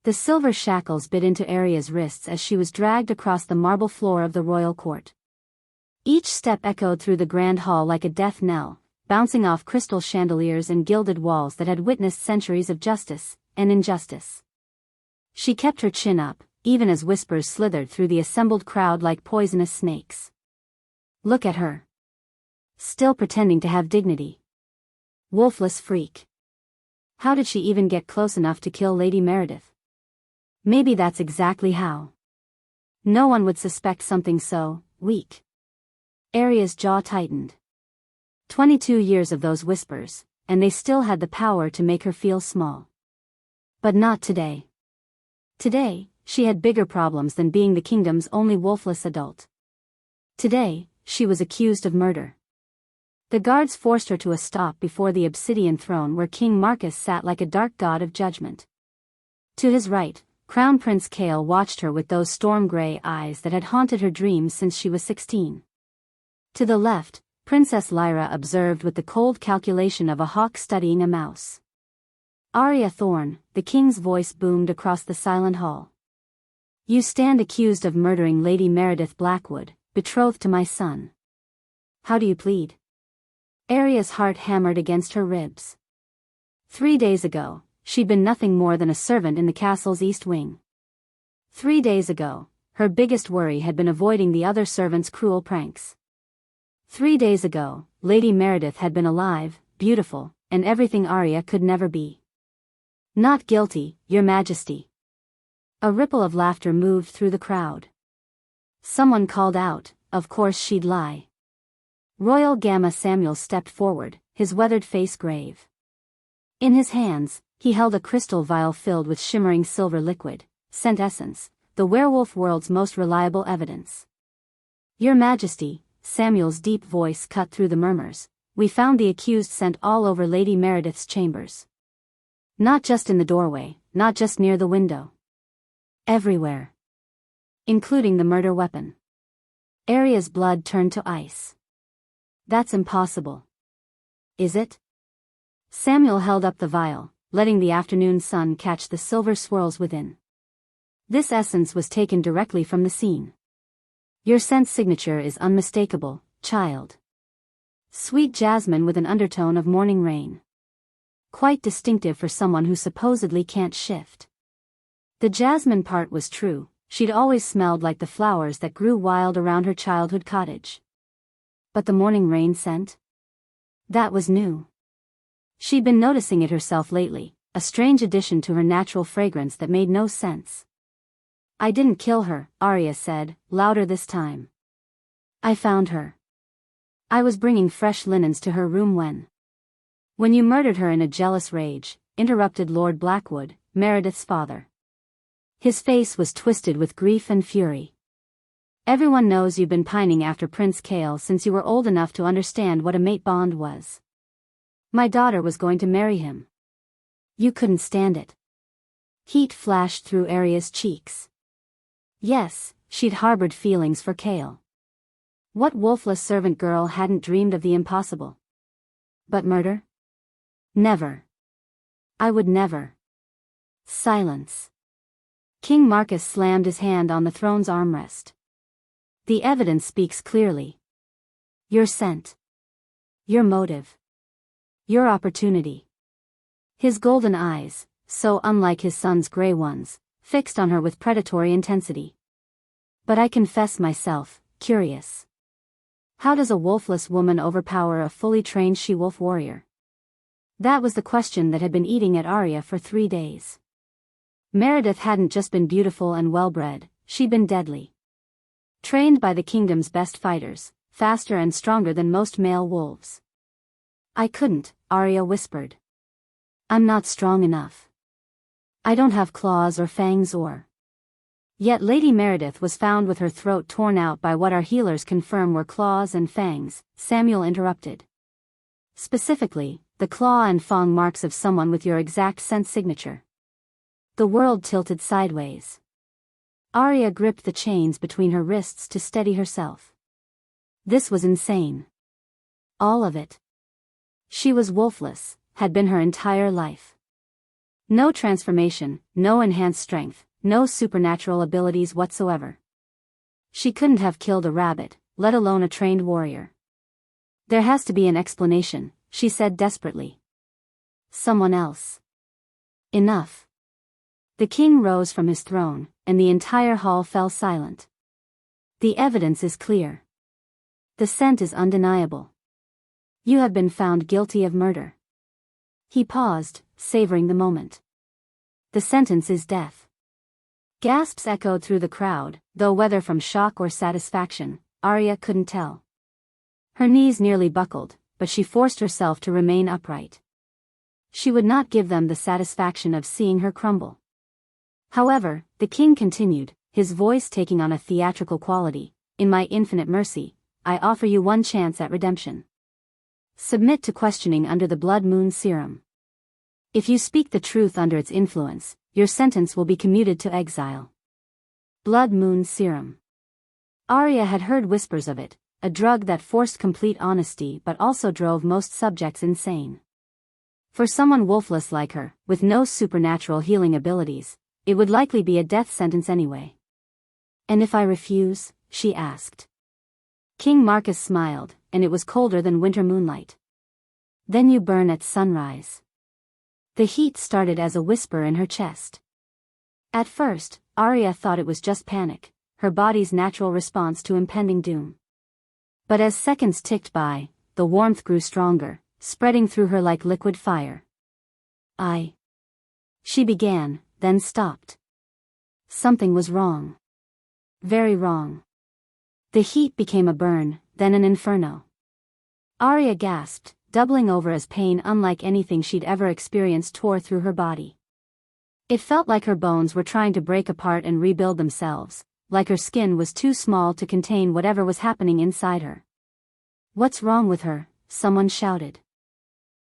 The silver shackles bit into Aria's wrists as she was dragged across the marble floor of the royal court. Each step echoed through the grand hall like a death knell, bouncing off crystal chandeliers and gilded walls that had witnessed centuries of justice and injustice. She kept her chin up, even as whispers slithered through the assembled crowd like poisonous snakes. Look at her. Still pretending to have dignity. Wolfless freak. How did she even get close enough to kill Lady Meredith? Maybe that's exactly how. No one would suspect something so weak. Aria's jaw tightened. 22 years of those whispers, and they still had the power to make her feel small. But not today. Today, she had bigger problems than being the kingdom's only wolfless adult. Today, she was accused of murder. The guards forced her to a stop before the obsidian throne where King Marcus sat like a dark god of judgment. To his right, Crown Prince Kale watched her with those storm-gray eyes that had haunted her dreams since she was 16. To the left, Princess Lyra observed with the cold calculation of a hawk studying a mouse. Aria Thorne, the king's voice boomed across the silent hall. You stand accused of murdering Lady Meredith Blackwood, betrothed to my son. How do you plead? Aria's heart hammered against her ribs. 3 days ago, she'd been nothing more than a servant in the castle's east wing. 3 days ago, her biggest worry had been avoiding the other servants' cruel pranks. 3 days ago, Lady Meredith had been alive, beautiful, and everything Aria could never be. Not guilty, Your Majesty. A ripple of laughter moved through the crowd. Someone called out, of course she'd lie. Royal Gamma Samuel stepped forward, his weathered face grave. In his hands, he held a crystal vial filled with shimmering silver liquid, scent essence, the werewolf world's most reliable evidence. Your Majesty, Samuel's deep voice cut through the murmurs, we found the accused scent all over Lady Meredith's chambers. Not just in the doorway, not just near the window. Everywhere. Including the murder weapon. Aria's blood turned to ice. That's impossible. Is it? Samuel held up the vial, letting the afternoon sun catch the silver swirls within. This essence was taken directly from the scene. Your scent signature is unmistakable, child. Sweet jasmine with an undertone of morning rain. Quite distinctive for someone who supposedly can't shift. The jasmine part was true, she'd always smelled like the flowers that grew wild around her childhood cottage. But the morning rain scent? That was new. She'd been noticing it herself lately, a strange addition to her natural fragrance that made no sense. I didn't kill her, Aria said, louder this time. I found her. I was bringing fresh linens to her room when you murdered her in a jealous rage, interrupted Lord Blackwood, Meredith's father. His face was twisted with grief and fury. Everyone knows you've been pining after Prince Kale since you were old enough to understand what a mate bond was. My daughter was going to marry him. You couldn't stand it. Heat flashed through Aria's cheeks. Yes, she'd harbored feelings for Kale. What wolfless servant girl hadn't dreamed of the impossible? But murder? Never. I would never. Silence. King Marcus slammed his hand on the throne's armrest. The evidence speaks clearly. Your scent. Your motive. Your opportunity. His golden eyes, so unlike his son's gray ones, fixed on her with predatory intensity. But I confess myself, curious. How does a wolfless woman overpower a fully trained she-wolf warrior? That was the question that had been eating at Aria for 3 days. Meredith hadn't just been beautiful and well-bred, she'd been deadly. Trained by the kingdom's best fighters, faster and stronger than most male wolves. I couldn't, Aria whispered. I'm not strong enough. I don't have claws or fangs or... Yet Lady Meredith was found with her throat torn out by what our healers confirm were claws and fangs, Samuel interrupted. Specifically, the claw and fang marks of someone with your exact scent signature. The world tilted sideways. Aria gripped the chains between her wrists to steady herself. This was insane. All of it. She was wolfless, had been her entire life. No transformation, no enhanced strength, no supernatural abilities whatsoever. She couldn't have killed a rabbit, let alone a trained warrior. There has to be an explanation, she said desperately. Someone else. Enough. The king rose from his throne, and the entire hall fell silent. The evidence is clear. The scent is undeniable. You have been found guilty of murder. He paused, savoring the moment. The sentence is death. Gasps echoed through the crowd, though whether from shock or satisfaction, Aria couldn't tell. Her knees nearly buckled, but she forced herself to remain upright. She would not give them the satisfaction of seeing her crumble. However, the king continued, his voice taking on a theatrical quality. In my infinite mercy, I offer you one chance at redemption. Submit to questioning under the blood moon serum. If you speak the truth under its influence, your sentence will be commuted to exile. Blood moon serum. Aria had heard whispers of it, a drug that forced complete honesty but also drove most subjects insane. For someone wolfless like her, with no supernatural healing abilities, it would likely be a death sentence anyway. And if I refuse? She asked. King Marcus smiled, and it was colder than winter moonlight. Then you burn at sunrise. The heat started as a whisper in her chest. At first, Aria thought it was just panic, her body's natural response to impending doom. But as seconds ticked by, the warmth grew stronger, spreading through her like liquid fire. She began, then stopped. Something was wrong. Very wrong. The heat became a burn, then an inferno. Aria gasped, doubling over as pain unlike anything she'd ever experienced tore through her body. It felt like her bones were trying to break apart and rebuild themselves, like her skin was too small to contain whatever was happening inside her. What's wrong with her? Someone shouted.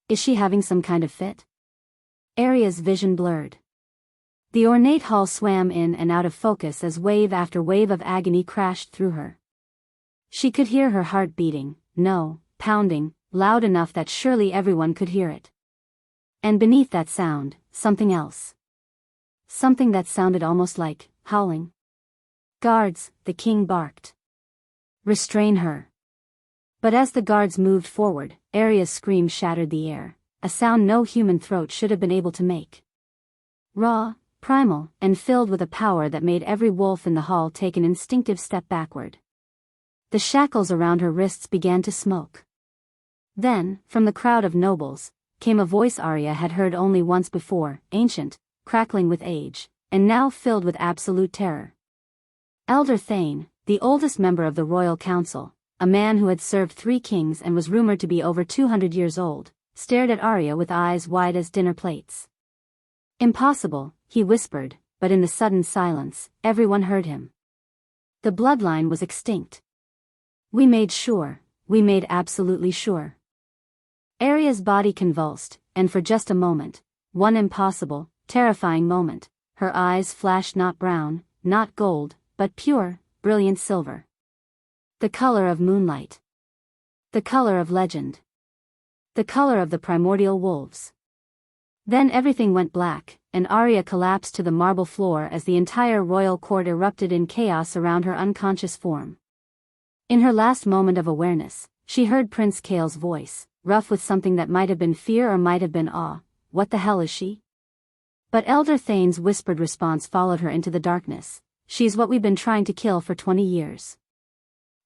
Is she having some kind of fit? Aria's vision blurred. The ornate hall swam in and out of focus as wave after wave of agony crashed through her. She could hear her heart beating, pounding, loud enough that surely everyone could hear it. And beneath that sound, something else. Something that sounded almost like howling. Guards, the king barked. Restrain her. But as the guards moved forward, Aria's scream shattered the air, a sound no human throat should have been able to make. Raw, primal, and filled with a power that made every wolf in the hall take an instinctive step backward. The shackles around her wrists began to smoke. Then, from the crowd of nobles, came a voice Aria had heard only once before, ancient, crackling with age, and now filled with absolute terror. Elder Thane, the oldest member of the royal council, a man who had served 3 kings and was rumored to be over 200 years old, stared at Aria with eyes wide as dinner plates. Impossible, he whispered, but in the sudden silence, everyone heard him. The bloodline was extinct. We made absolutely sure. Aria's body convulsed, and for just a moment, one impossible, terrifying moment, her eyes flashed not brown, not gold, but pure, brilliant silver. The color of moonlight. The color of legend. The color of the primordial wolves. Then everything went black, and Aria collapsed to the marble floor as the entire royal court erupted in chaos around her unconscious form. In her last moment of awareness, she heard Prince Kale's voice, rough with something that might have been fear or might have been awe. What the hell is she? But Elder Thane's whispered response followed her into the darkness. She's what we've been trying to kill for 20 years.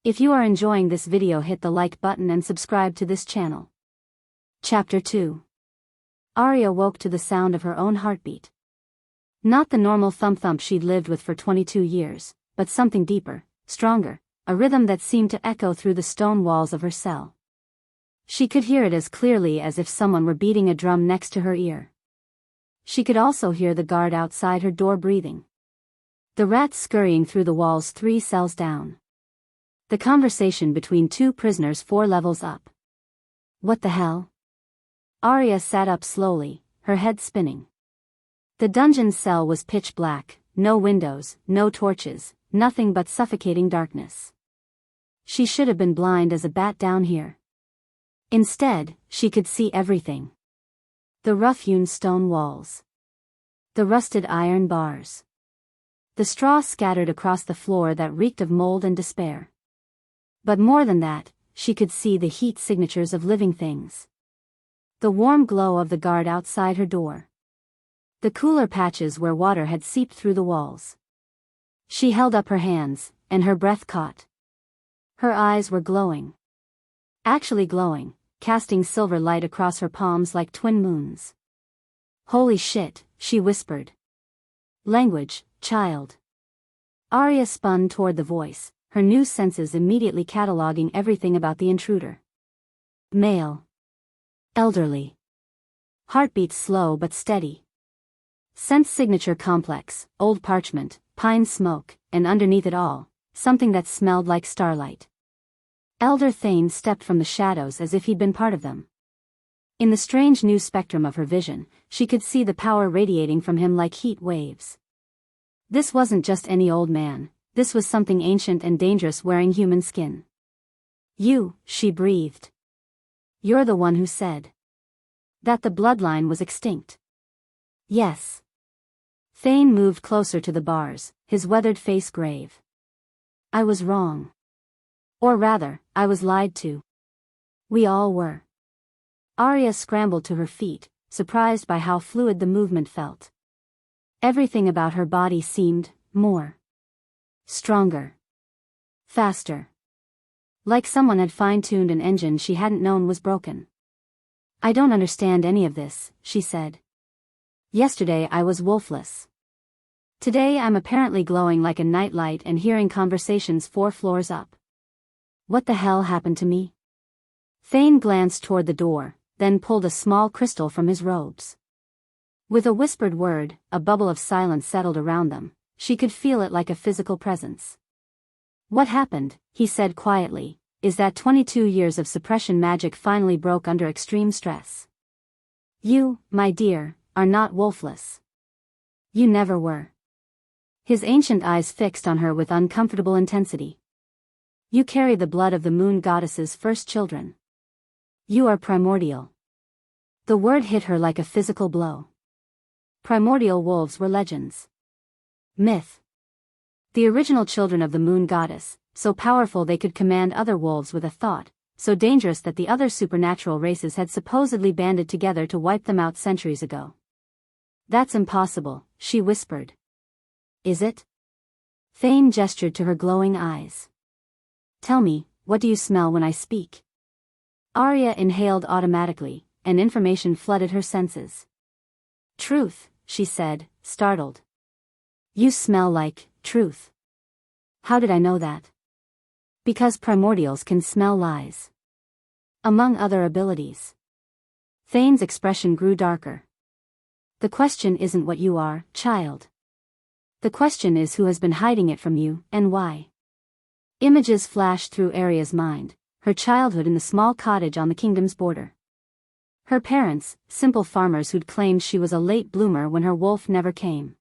If you are enjoying this video, hit the like button and subscribe to this channel. Chapter 2. Aria woke to the sound of her own heartbeat. Not the normal thump-thump she'd lived with for 22 years, but something deeper, stronger, a rhythm that seemed to echo through the stone walls of her cell. She could hear it as clearly as if someone were beating a drum next to her ear. She could also hear the guard outside her door breathing. The rats scurrying through the walls 3 cells down. The conversation between 2 prisoners 4 levels up. What the hell? Aria sat up slowly, her head spinning. The dungeon's cell was pitch black, no windows, no torches, nothing but suffocating darkness. She should have been blind as a bat down here. Instead, she could see everything. The rough-hewn stone walls. The rusted iron bars. The straw scattered across the floor that reeked of mold and despair. But more than that, she could see the heat signatures of living things. The warm glow of the guard outside her door. The cooler patches where water had seeped through the walls. She held up her hands, and her breath caught. Her eyes were glowing. Actually glowing, casting silver light across her palms like twin moons. "Holy shit," she whispered. "Language, child." Aria spun toward the voice, her new senses immediately cataloging everything about the intruder. Male. Elderly. Heartbeat slow but steady. Scent signature complex, old parchment, pine smoke, and underneath it all, something that smelled like starlight. Elder Thane stepped from the shadows as if he'd been part of them. In the strange new spectrum of her vision, she could see the power radiating from him like heat waves. This wasn't just any old man, this was something ancient and dangerous wearing human skin. "You," she breathed. "You're the one who said that the bloodline was extinct." "Yes." Thane moved closer to the bars, his weathered face grave. "I was wrong. Or rather, I was lied to. We all were." Aria scrambled to her feet, surprised by how fluid the movement felt. Everything about her body seemed more stronger, faster. Like someone had fine-tuned an engine she hadn't known was broken. "I don't understand any of this," she said. "Yesterday I was wolfless. Today I'm apparently glowing like a nightlight and hearing conversations 4 floors up. What the hell happened to me?" Thane glanced toward the door, then pulled a small crystal from his robes. With a whispered word, a bubble of silence settled around them. She could feel it like a physical presence. "What happened," he said quietly, "is that 22 years of suppression magic finally broke under extreme stress. You, my dear, are not wolfless. You never were." His ancient eyes fixed on her with uncomfortable intensity. "You carry the blood of the moon goddess's first children. You are primordial." The word hit her like a physical blow. Primordial wolves were legends. Myth. The original children of the moon goddess, so powerful they could command other wolves with a thought, so dangerous that the other supernatural races had supposedly banded together to wipe them out centuries ago. "That's impossible," she whispered. "Is it?" Thane gestured to her glowing eyes. "Tell me, what do you smell when I speak?" Aria inhaled automatically, and information flooded her senses. "Truth," she said, startled. "You smell like truth." "How did I know that?" "Because primordials can smell lies. Among other abilities." Thane's expression grew darker. "The question isn't what you are, child. The question is who has been hiding it from you, and why." Images flashed through Aria's mind, her childhood in the small cottage on the kingdom's border. Her parents, simple farmers who'd claimed she was a late bloomer when her wolf never came.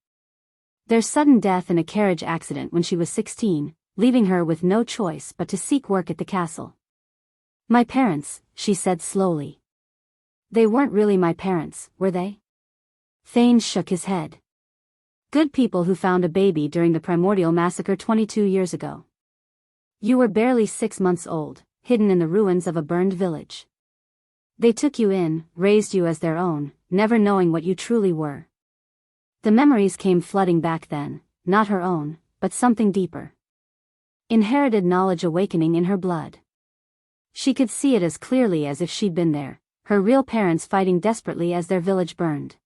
Their sudden death in a carriage accident when she was 16, leaving her with no choice but to seek work at the castle. "My parents," she said slowly. "They weren't really my parents, were they?" Thane shook his head. "Good people who found a baby during the Primordial Massacre 22 years ago. You were barely 6 months old, hidden in the ruins of a burned village. They took you in, raised you as their own, never knowing what you truly were." The memories came flooding back then, not her own, but something deeper. Inherited knowledge awakening in her blood. She could see it as clearly as if she'd been there, her real parents fighting desperately as their village burned.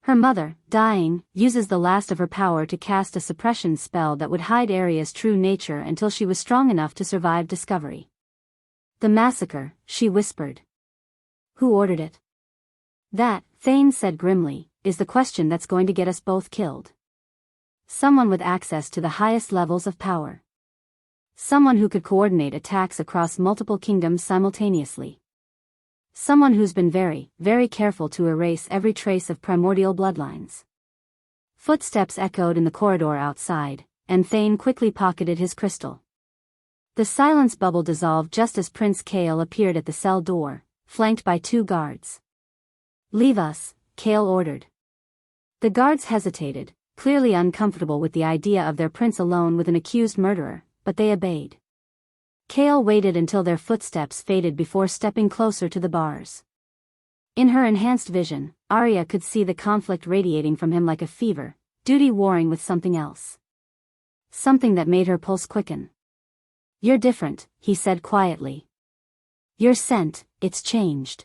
Her mother, dying, uses the last of her power to cast a suppression spell that would hide Aria's true nature until she was strong enough to survive discovery. "The massacre," she whispered. "Who ordered it?" "That," Thane said grimly, "is the question that's going to get us both killed. Someone with access to the highest levels of power. Someone who could coordinate attacks across multiple kingdoms simultaneously. Someone who's been very, very careful to erase every trace of primordial bloodlines." Footsteps echoed in the corridor outside, and Thane quickly pocketed his crystal. The silence bubble dissolved just as Prince Kale appeared at the cell door, flanked by 2 guards. "Leave us," Kale ordered. The guards hesitated, clearly uncomfortable with the idea of their prince alone with an accused murderer, but they obeyed. Kale waited until their footsteps faded before stepping closer to the bars. In her enhanced vision, Aria could see the conflict radiating from him like a fever, duty warring with something else. Something that made her pulse quicken. "You're different," he said quietly. "Your scent, it's changed."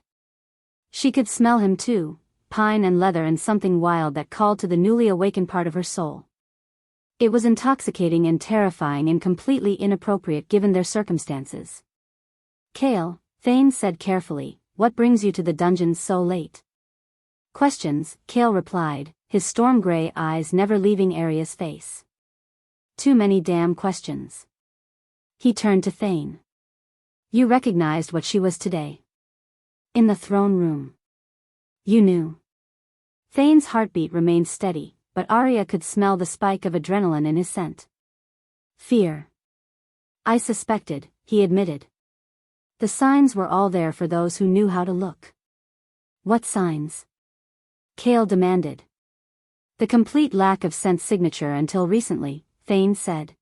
She could smell him too, pine and leather and something wild that called to the newly awakened part of her soul. It was intoxicating and terrifying and completely inappropriate given their circumstances. "Kale," Thane said carefully, "what brings you to the dungeons so late?" "Questions," Kale replied, his storm-gray eyes never leaving Aria's face. "Too many damn questions." He turned to Thane. "You recognized what she was today. In the throne room. You knew." Thane's heartbeat remained steady, but Aria could smell the spike of adrenaline in his scent. "Fear. I suspected," he admitted. The signs were all there for those who knew how to look. "What signs?" Kale demanded. "The complete lack of scent signature until recently," Thane said.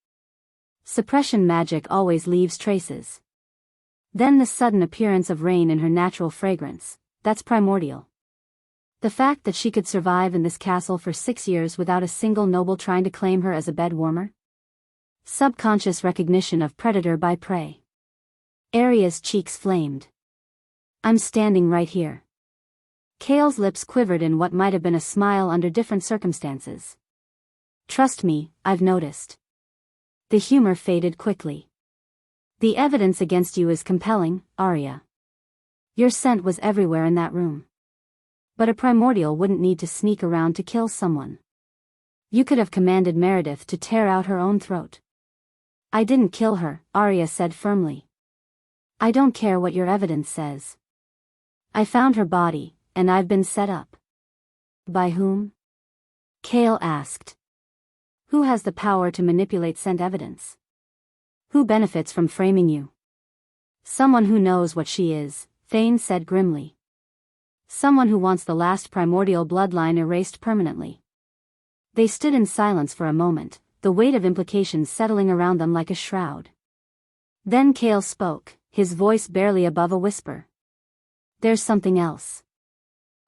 "Suppression magic always leaves traces. Then the sudden appearance of rain in her natural fragrance, that's primordial. The fact that she could survive in this castle for 6 years without a single noble trying to claim her as a bed warmer? Subconscious recognition of predator by prey." Aria's cheeks flamed. "I'm standing right here." Kale's lips quivered in what might have been a smile under different circumstances. "Trust me, I've noticed." The humor faded quickly. "The evidence against you is compelling, Aria. Your scent was everywhere in that room. But a primordial wouldn't need to sneak around to kill someone. You could have commanded Meredith to tear out her own throat." "I didn't kill her," Aria said firmly. "I don't care what your evidence says. I found her body, and I've been set up." "By whom?" Kale asked. "Who has the power to manipulate scent evidence? Who benefits from framing you?" "Someone who knows what she is," Thane said grimly. "Someone who wants the last primordial bloodline erased permanently." They stood in silence for a moment, the weight of implications settling around them like a shroud. Then Kale spoke, his voice barely above a whisper. "There's something else.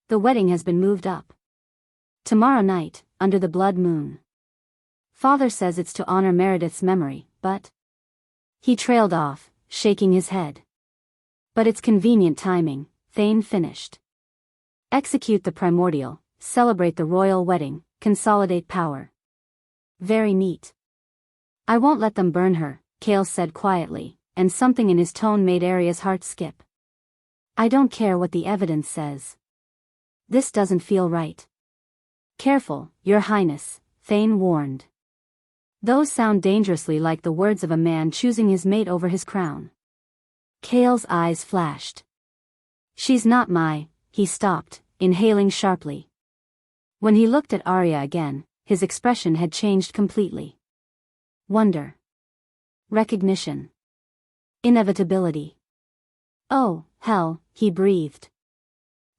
The wedding has been moved up. Tomorrow night, under the blood moon. Father says it's to honor Meredith's memory, but..." He trailed off, shaking his head. "But it's convenient timing," Thane finished. "Execute the primordial, celebrate the royal wedding, consolidate power. Very neat." "I won't let them burn her," Kale said quietly, and something in his tone made Aria's heart skip. "I don't care what the evidence says. This doesn't feel right." "Careful, Your Highness," Thane warned. "Those sound dangerously like the words of a man choosing his mate over his crown." Kale's eyes flashed. "She's not He stopped, inhaling sharply. When he looked at Aria again, his expression had changed completely. Wonder. Recognition. Inevitability. "Oh, hell," he breathed.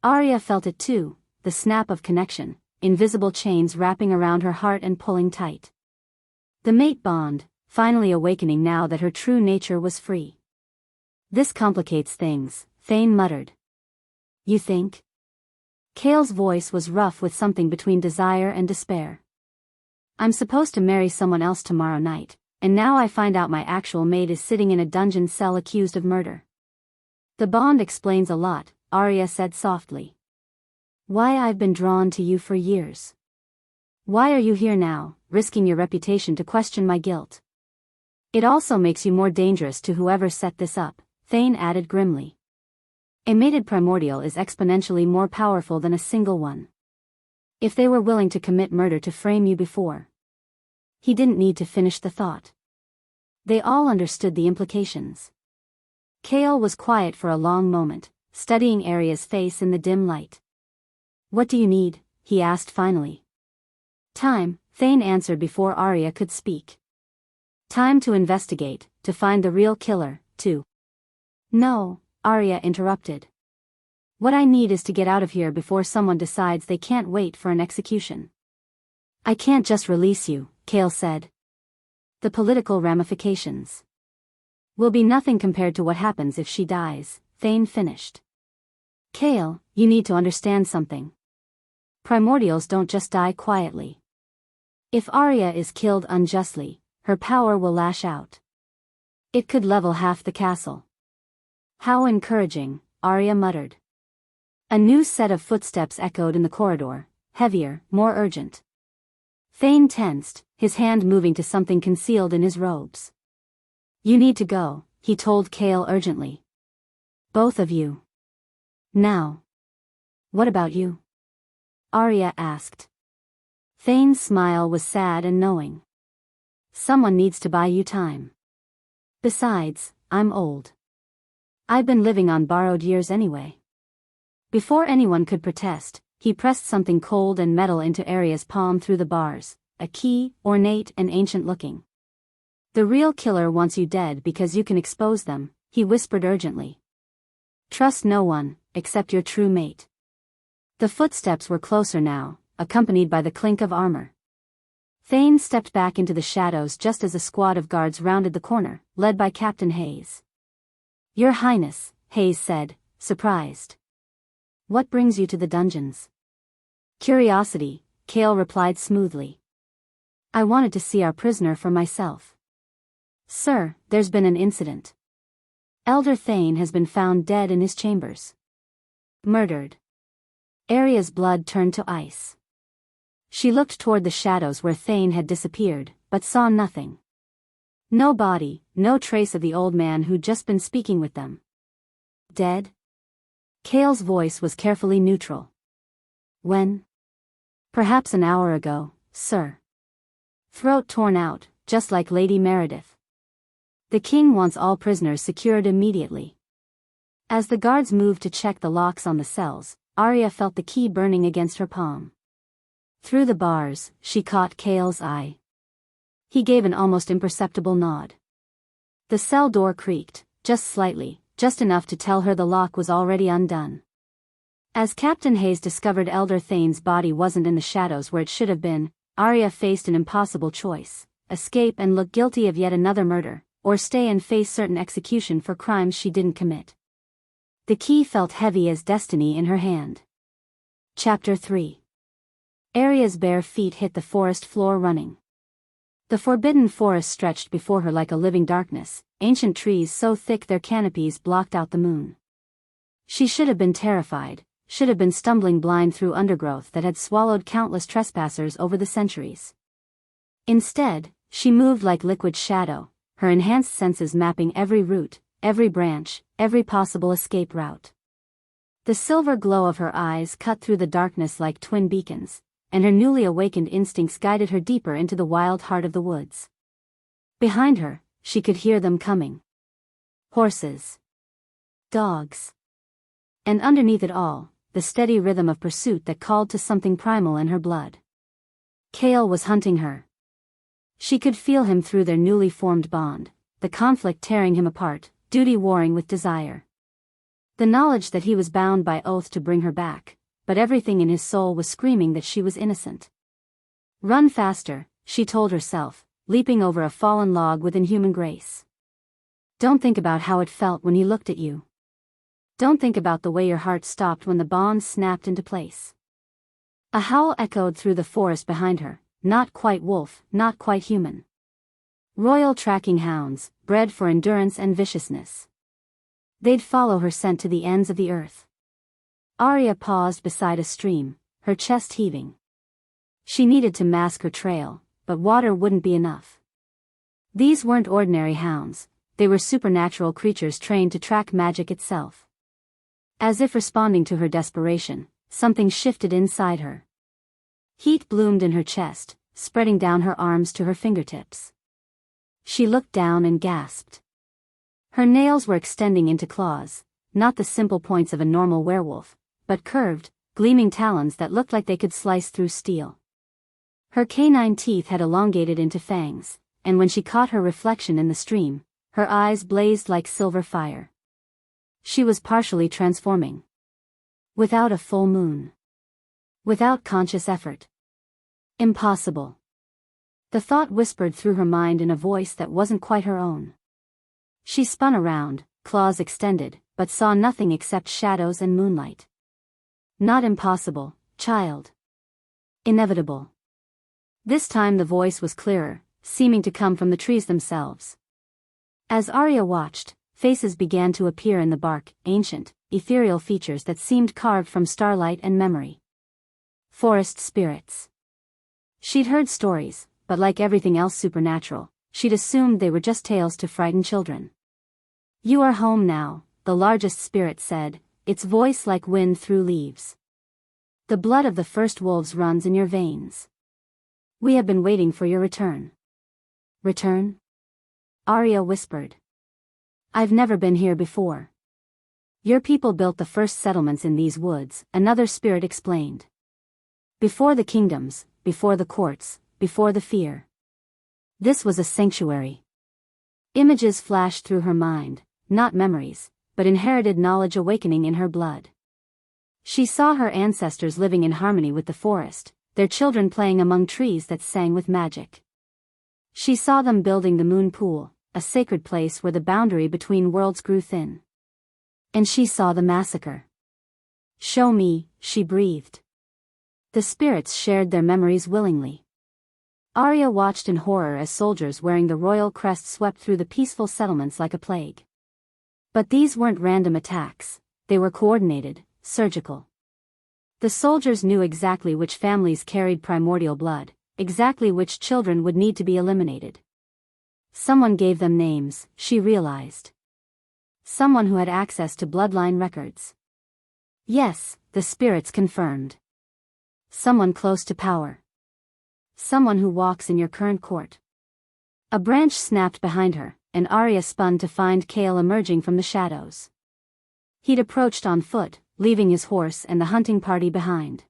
Aria felt it too, the snap of connection, invisible chains wrapping around her heart and pulling tight. The mate bond, finally awakening now that her true nature was free. "This complicates things," Thane muttered. "You think?" Kale's voice was rough with something between desire and despair. "I'm supposed to marry someone else tomorrow night, and now I find out my actual mate is sitting in a dungeon cell accused of murder." "The bond explains a lot," Aria said softly. "Why I've been drawn to you for years. Why are you here now, risking your reputation to question my guilt? It also makes you more dangerous to whoever set this up," Thane added grimly. "A mated primordial is exponentially more powerful than a single one. If they were willing to commit murder to frame you before..." He didn't need to finish the thought. They all understood the implications. Kale was quiet for a long moment, studying Aria's face in the dim light. "What do you need?" he asked finally. "Time," Thane answered before Aria could speak. "Time to investigate, to find the real killer, to..." "No," Aria interrupted. "What I need is to get out of here before someone decides they can't wait for an execution." I can't just release you, Kale said. The political ramifications will be nothing compared to what happens if she dies, Thane finished. Kale, you need to understand something. Primordials don't just die quietly. If Aria is killed unjustly, her power will lash out. It could level half the castle. How encouraging, Aria muttered. A new set of footsteps echoed in the corridor, heavier, more urgent. Thane tensed, his hand moving to something concealed in his robes. You need to go, he told Kale urgently. Both of you. Now. What about you? Aria asked. Thane's smile was sad and knowing. Someone needs to buy you time. Besides, I'm old. I've been living on borrowed years anyway. Before anyone could protest, he pressed something cold and metal into Aria's palm through the bars, a key, ornate and ancient-looking. The real killer wants you dead because you can expose them, he whispered urgently. Trust no one, except your true mate. The footsteps were closer now, accompanied by the clink of armor. Thane stepped back into the shadows just as a squad of guards rounded the corner, led by Captain Hayes. Your Highness, Hayes said, surprised. What brings you to the dungeons? Curiosity, Kale replied smoothly. I wanted to see our prisoner for myself. Sir, there's been an incident. Elder Thane has been found dead in his chambers. Murdered. Aria's blood turned to ice. She looked toward the shadows where Thane had disappeared, but saw nothing. No body, no trace of the old man who'd just been speaking with them. Dead? Kale's voice was carefully neutral. When? Perhaps an hour ago, sir. Throat torn out, just like Lady Meredith. The king wants all prisoners secured immediately. As the guards moved to check the locks on the cells, Aria felt the key burning against her palm. Through the bars, she caught Kale's eye. He gave an almost imperceptible nod. The cell door creaked, just slightly, just enough to tell her the lock was already undone. As Captain Hayes discovered Elder Thane's body wasn't in the shadows where it should have been, Aria faced an impossible choice: escape and look guilty of yet another murder, or stay and face certain execution for crimes she didn't commit. The key felt heavy as destiny in her hand. Chapter 3. Aria's bare feet hit the forest floor running. The forbidden forest stretched before her like a living darkness, ancient trees so thick their canopies blocked out the moon. She should have been terrified, should have been stumbling blind through undergrowth that had swallowed countless trespassers over the centuries. Instead, she moved like liquid shadow, her enhanced senses mapping every route, every branch, every possible escape route. The silver glow of her eyes cut through the darkness like twin beacons, and her newly awakened instincts guided her deeper into the wild heart of the woods. Behind her, she could hear them coming. Horses. Dogs. And underneath it all, the steady rhythm of pursuit that called to something primal in her blood. Kale was hunting her. She could feel him through their newly formed bond, the conflict tearing him apart, duty warring with desire. The knowledge that he was bound by oath to bring her back, but everything in his soul was screaming that she was innocent. Run faster, she told herself, leaping over a fallen log with inhuman grace. Don't think about how it felt when he looked at you. Don't think about the way your heart stopped when the bonds snapped into place. A howl echoed through the forest behind her, not quite wolf, not quite human. Royal tracking hounds, bred for endurance and viciousness. They'd follow her scent to the ends of the earth. Aria paused beside a stream, her chest heaving. She needed to mask her trail, but water wouldn't be enough. These weren't ordinary hounds, they were supernatural creatures trained to track magic itself. As if responding to her desperation, something shifted inside her. Heat bloomed in her chest, spreading down her arms to her fingertips. She looked down and gasped. Her nails were extending into claws, not the simple points of a normal werewolf, but curved, gleaming talons that looked like they could slice through steel. Her canine teeth had elongated into fangs, and when she caught her reflection in the stream, her eyes blazed like silver fire. She was partially transforming. Without a full moon. Without conscious effort. Impossible. The thought whispered through her mind in a voice that wasn't quite her own. She spun around, claws extended, but saw nothing except shadows and moonlight. Not impossible, child. Inevitable. This time the voice was clearer, seeming to come from the trees themselves. As Aria watched, faces began to appear in the bark, ancient, ethereal features that seemed carved from starlight and memory. Forest spirits. She'd heard stories, but like everything else supernatural, she'd assumed they were just tales to frighten children. You are home now, the largest spirit said, its voice like wind through leaves. The blood of the first wolves runs in your veins. We have been waiting for your return. Return? Aria whispered. I've never been here before. Your people built the first settlements in these woods, another spirit explained. Before the kingdoms, before the courts, before the fear. This was a sanctuary. Images flashed through her mind, not memories, but inherited knowledge awakening in her blood. She saw her ancestors living in harmony with the forest, their children playing among trees that sang with magic. She saw them building the moon pool, a sacred place where the boundary between worlds grew thin. And she saw the massacre. Show me, she breathed. The spirits shared their memories willingly. Aria watched in horror as soldiers wearing the royal crest swept through the peaceful settlements like a plague. But these weren't random attacks, they were coordinated, surgical. The soldiers knew exactly which families carried primordial blood, exactly which children would need to be eliminated. Someone gave them names, she realized. Someone who had access to bloodline records. Yes, the spirits confirmed. Someone close to power. Someone who walks in your current court. A branch snapped behind her, and Aria spun to find Kale emerging from the shadows. He'd approached on foot, leaving his horse and the hunting party behind.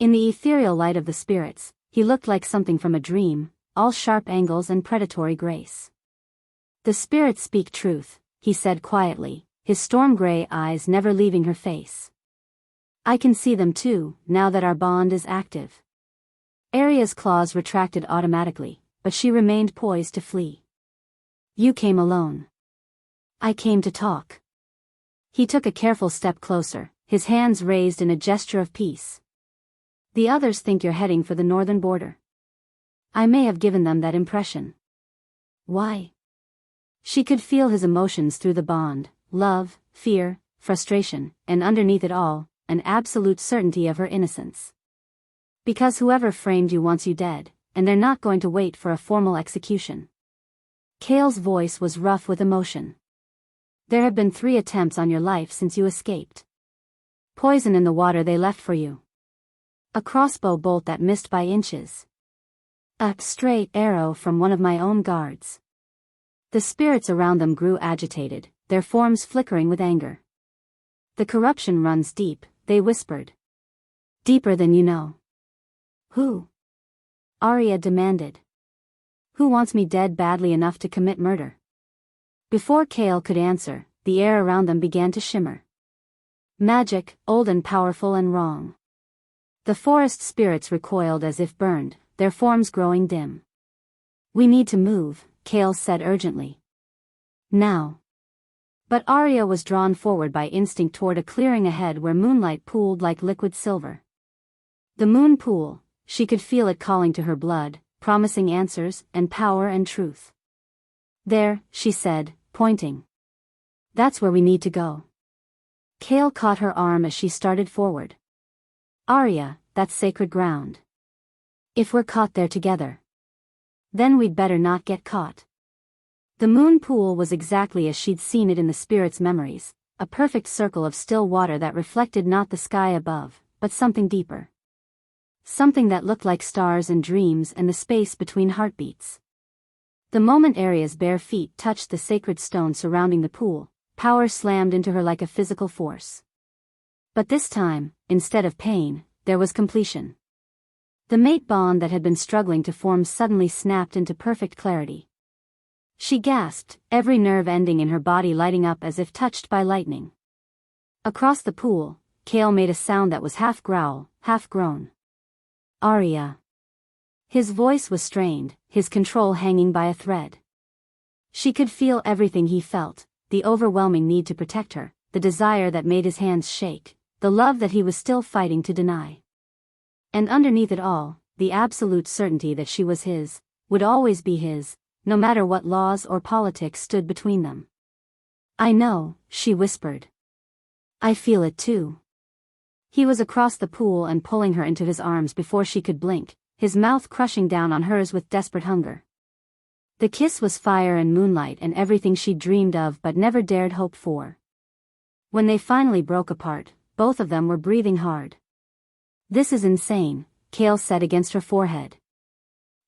In the ethereal light of the spirits, he looked like something from a dream, all sharp angles and predatory grace. The spirits speak truth, he said quietly, his storm-gray eyes never leaving her face. I can see them too, now that our bond is active. Aria's claws retracted automatically, but she remained poised to flee. You came alone. I came to talk. He took a careful step closer, his hands raised in a gesture of peace. The others think you're heading for the northern border. I may have given them that impression. Why? She could feel his emotions through the bond, love, fear, frustration, and underneath it all, an absolute certainty of her innocence. Because whoever framed you wants you dead, and they're not going to wait for a formal execution. Kale's voice was rough with emotion. There have been 3 attempts on your life since you escaped. Poison in the water they left for you. A crossbow bolt that missed by inches. A stray arrow from one of my own guards. The spirits around them grew agitated, their forms flickering with anger. The corruption runs deep, they whispered. Deeper than you know. Who? Aria demanded. Who wants me dead badly enough to commit murder? Before Kale could answer, the air around them began to shimmer. Magic, old and powerful and wrong. The forest spirits recoiled as if burned, their forms growing dim. We need to move, Kale said urgently. Now. But Aria was drawn forward by instinct toward a clearing ahead where moonlight pooled like liquid silver. The moon pool, she could feel it calling to her blood, promising answers and power and truth. There, she said, pointing. That's where we need to go. Kale caught her arm as she started forward. Aria, that's sacred ground. If we're caught there together, then we'd better not get caught. The moon pool was exactly as she'd seen it in the spirit's memories, a perfect circle of still water that reflected not the sky above, but something deeper. Something that looked like stars and dreams and the space between heartbeats. The moment Aria's bare feet touched the sacred stone surrounding the pool, power slammed into her like a physical force. But this time, instead of pain, there was completion. The mate bond that had been struggling to form suddenly snapped into perfect clarity. She gasped, every nerve ending in her body lighting up as if touched by lightning. Across the pool, Kale made a sound that was half growl, half groan. Aria. His voice was strained, his control hanging by a thread. She could feel everything he felt, the overwhelming need to protect her, the desire that made his hands shake, the love that he was still fighting to deny. And underneath it all, the absolute certainty that she was his, would always be his, no matter what laws or politics stood between them. "I know," she whispered. "I feel it too." He was across the pool and pulling her into his arms before she could blink, his mouth crushing down on hers with desperate hunger. The kiss was fire and moonlight and everything she'd dreamed of but never dared hope for. When they finally broke apart, both of them were breathing hard. "This is insane," Kale said against her forehead.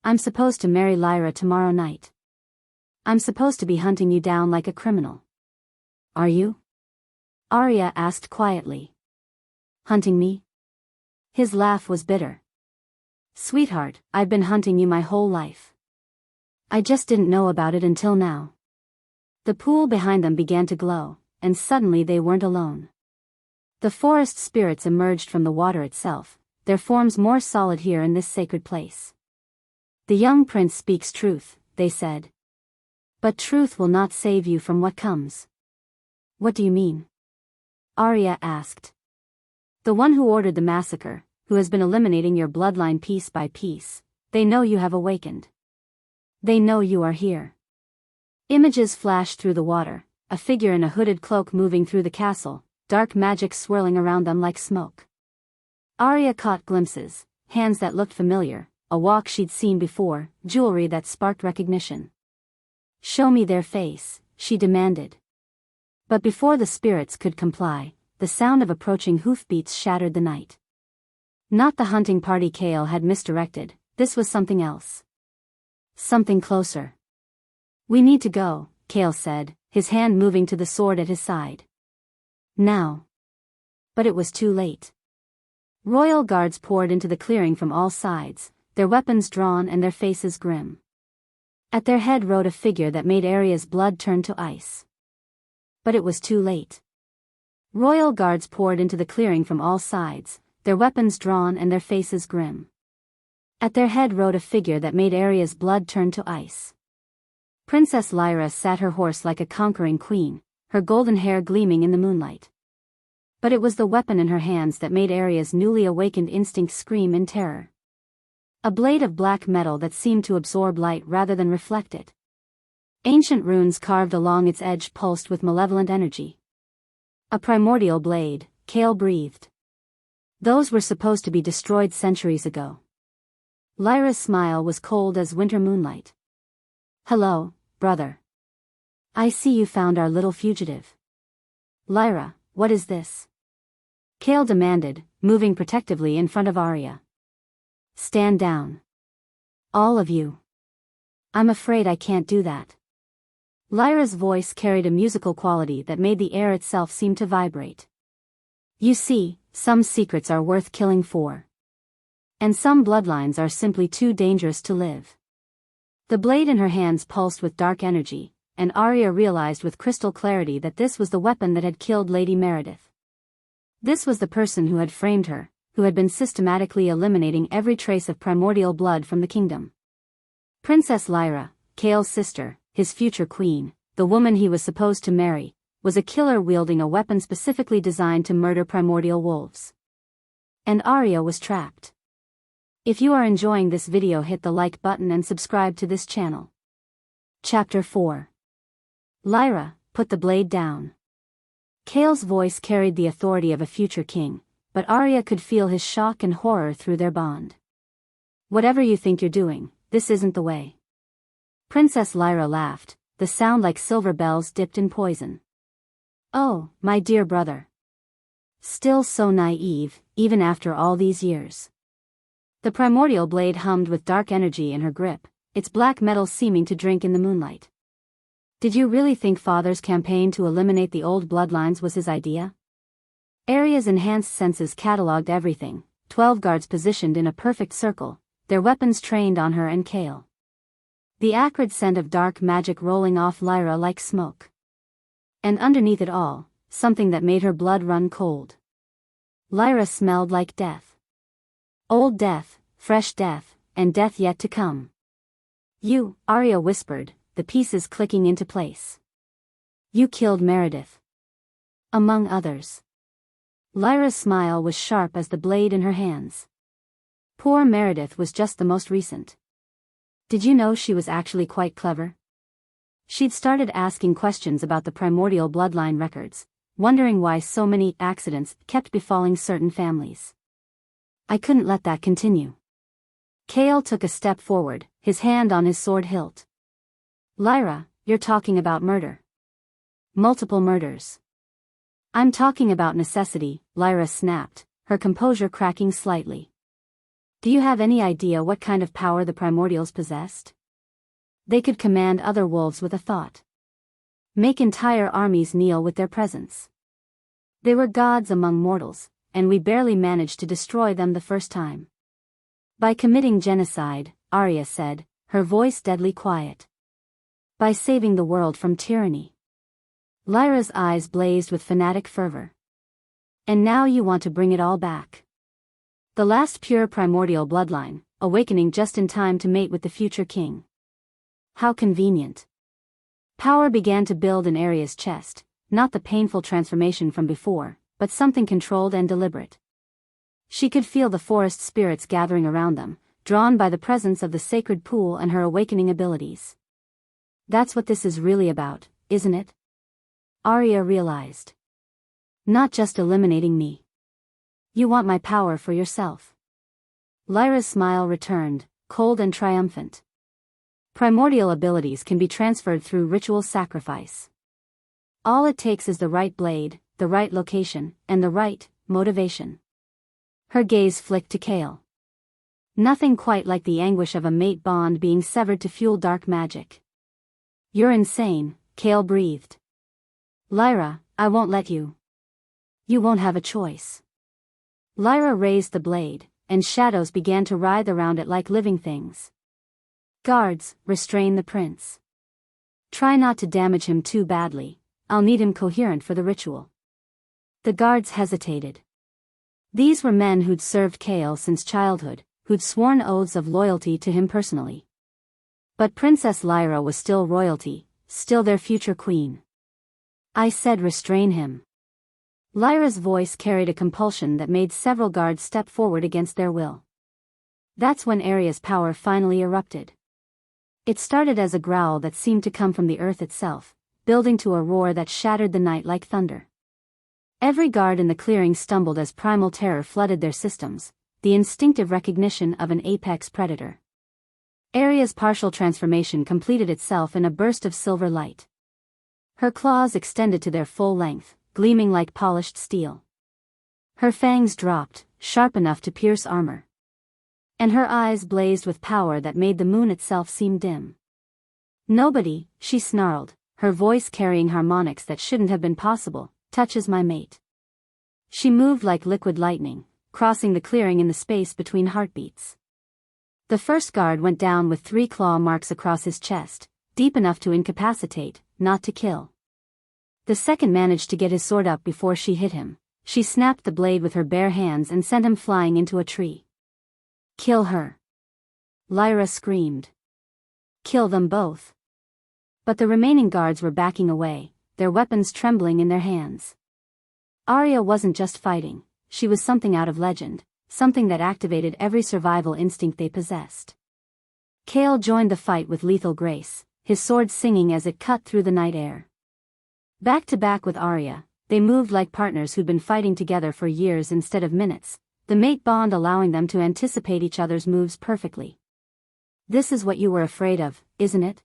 "I'm supposed to marry Lyra tomorrow night. I'm supposed to be hunting you down like a criminal." "Are you?" Aria asked quietly. "Hunting me?" His laugh was bitter. "Sweetheart, I've been hunting you my whole life. I just didn't know about it until now." The pool behind them began to glow, and suddenly they weren't alone. The forest spirits emerged from the water itself, their forms more solid here in this sacred place. "The young prince speaks truth," they said. "But truth will not save you from what comes." "What do you mean?" Aria asked. "The one who ordered the massacre, who has been eliminating your bloodline piece by piece, they know you have awakened. They know you are here." Images flashed through the water, a figure in a hooded cloak moving through the castle, dark magic swirling around them like smoke. Aria caught glimpses, hands that looked familiar, a walk she'd seen before, jewelry that sparked recognition. "Show me their face," she demanded. But before the spirits could comply, the sound of approaching hoofbeats shattered the night. Not the hunting party Kale had misdirected, this was something else. Something closer. "We need to go," Kale said, his hand moving to the sword at his side. "Now." But it was too late. Royal guards poured into the clearing from all sides, their weapons drawn and their faces grim. At their head rode a figure that made Aria's blood turn to ice. But it was too late. Royal guards poured into the clearing from all sides, their weapons drawn and their faces grim. At their head rode a figure that made Aria's blood turn to ice. Princess Lyra sat her horse like a conquering queen, her golden hair gleaming in the moonlight. But it was the weapon in her hands that made Aria's newly awakened instinct scream in terror. A blade of black metal that seemed to absorb light rather than reflect it. Ancient runes carved along its edge pulsed with malevolent energy. "A primordial blade," Kale breathed. "Those were supposed to be destroyed centuries ago." Lyra's smile was cold as winter moonlight. "Hello, brother. I see you found our little fugitive." "Lyra, what is this?" Kale demanded, moving protectively in front of Aria. "Stand down. All of you." "I'm afraid I can't do that." Lyra's voice carried a musical quality that made the air itself seem to vibrate. "You see, some secrets are worth killing for. And some bloodlines are simply too dangerous to live." The blade in her hands pulsed with dark energy, and Aria realized with crystal clarity that this was the weapon that had killed Lady Meredith. This was the person who had framed her, who had been systematically eliminating every trace of primordial blood from the kingdom. Princess Lyra, Kale's sister, his future queen, the woman he was supposed to marry, was a killer wielding a weapon specifically designed to murder primordial wolves. And Aria was trapped. If you are enjoying this video, hit the like button and subscribe to this channel. Chapter 4. Lyra, put the blade down. Kale's voice carried the authority of a future king, but Aria could feel his shock and horror through their bond. "Whatever you think you're doing, this isn't the way." Princess Lyra laughed, the sound like silver bells dipped in poison. "Oh, my dear brother. Still so naive, even after all these years." The primordial blade hummed with dark energy in her grip, its black metal seeming to drink in the moonlight. "Did you really think Father's campaign to eliminate the old bloodlines was his idea?" Aria's enhanced senses catalogued everything, 12 guards positioned in a perfect circle, their weapons trained on her and Kale. The acrid scent of dark magic rolling off Lyra like smoke. And underneath it all, something that made her blood run cold. Lyra smelled like death. Old death, fresh death, and death yet to come. You, Aria whispered, the pieces clicking into place. You killed Meredith. Among others. Lyra's smile was sharp as the blade in her hands. Poor Meredith was just the most recent. Did you know she was actually quite clever? She'd started asking questions about the primordial bloodline records, wondering why so many accidents kept befalling certain families. I couldn't let that continue. Kale took a step forward, his hand on his sword hilt. Lyra, you're talking about murder. Multiple murders. I'm talking about necessity, Lyra snapped, her composure cracking slightly. Do you have any idea what kind of power the primordials possessed? They could command other wolves with a thought. Make entire armies kneel with their presence. They were gods among mortals, and we barely managed to destroy them the first time. By committing genocide, Aria said, her voice deadly quiet. By saving the world from tyranny. Lyra's eyes blazed with fanatic fervor. And now you want to bring it all back. The last pure primordial bloodline, awakening just in time to mate with the future king. How convenient. Power began to build in Aria's chest, not the painful transformation from before, but something controlled and deliberate. She could feel the forest spirits gathering around them, drawn by the presence of the sacred pool and her awakening abilities. That's what this is really about, isn't it? Aria realized. Not just eliminating me. You want my power for yourself. Lyra's smile returned, cold and triumphant. Primordial abilities can be transferred through ritual sacrifice. All it takes is the right blade, the right location, and the right motivation. Her gaze flicked to Kale. Nothing quite like the anguish of a mate bond being severed to fuel dark magic. You're insane, Kale breathed. Lyra, I won't let you. You won't have a choice. Lyra raised the blade, and shadows began to writhe around it like living things. Guards, restrain the prince. Try not to damage him too badly, I'll need him coherent for the ritual. The guards hesitated. These were men who'd served Kale since childhood, who'd sworn oaths of loyalty to him personally. But Princess Lyra was still royalty, still their future queen. I said restrain him. Lyra's voice carried a compulsion that made several guards step forward against their will. That's when Aria's power finally erupted. It started as a growl that seemed to come from the earth itself, building to a roar that shattered the night like thunder. Every guard in the clearing stumbled as primal terror flooded their systems, the instinctive recognition of an apex predator. Aria's partial transformation completed itself in a burst of silver light. Her claws extended to their full length, gleaming like polished steel. Her fangs dropped, sharp enough to pierce armor. And her eyes blazed with power that made the moon itself seem dim. Nobody, she snarled, her voice carrying harmonics that shouldn't have been possible, touches my mate. She moved like liquid lightning, crossing the clearing in the space between heartbeats. The first guard went down with 3 claw marks across his chest, deep enough to incapacitate, not to kill. The second managed to get his sword up before she hit him. She snapped the blade with her bare hands and sent him flying into a tree. Kill her. Lyra screamed. Kill them both. But the remaining guards were backing away, their weapons trembling in their hands. Aria wasn't just fighting, she was something out of legend, something that activated every survival instinct they possessed. Kale joined the fight with lethal grace, his sword singing as it cut through the night air. Back to back with Aria, they moved like partners who'd been fighting together for years instead of minutes, the mate bond allowing them to anticipate each other's moves perfectly. This is what you were afraid of, isn't it?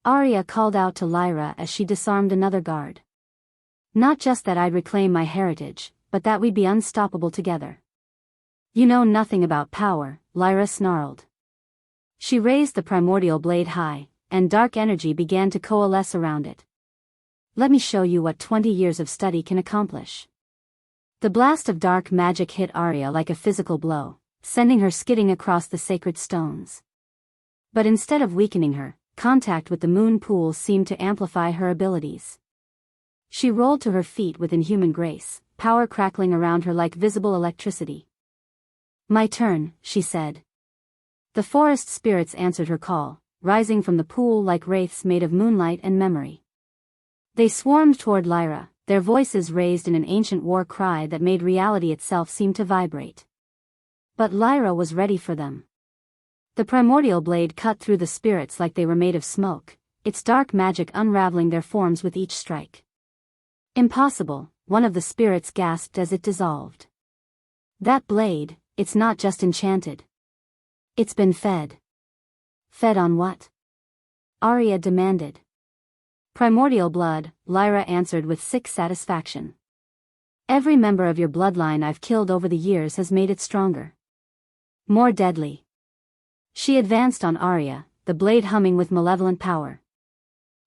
Aria called out to Lyra as she disarmed another guard. Not just that I'd reclaim my heritage, but that we'd be unstoppable together. You know nothing about power, Lyra snarled. She raised the primordial blade high, and dark energy began to coalesce around it. Let me show you what 20 years of study can accomplish. The blast of dark magic hit Aria like a physical blow, sending her skidding across the sacred stones. But instead of weakening her, contact with the moon pool seemed to amplify her abilities. She rolled to her feet with inhuman grace, power crackling around her like visible electricity. My turn, she said. The forest spirits answered her call, rising from the pool like wraiths made of moonlight and memory. They swarmed toward Lyra, their voices raised in an ancient war cry that made reality itself seem to vibrate. But Lyra was ready for them. The primordial blade cut through the spirits like they were made of smoke, its dark magic unraveling their forms with each strike. Impossible, one of the spirits gasped as it dissolved. That blade, it's not just enchanted. It's been fed. Fed on what? Aria demanded. Primordial blood, Lyra answered with sick satisfaction. Every member of your bloodline I've killed over the years has made it stronger. More deadly. She advanced on Aria, the blade humming with malevolent power.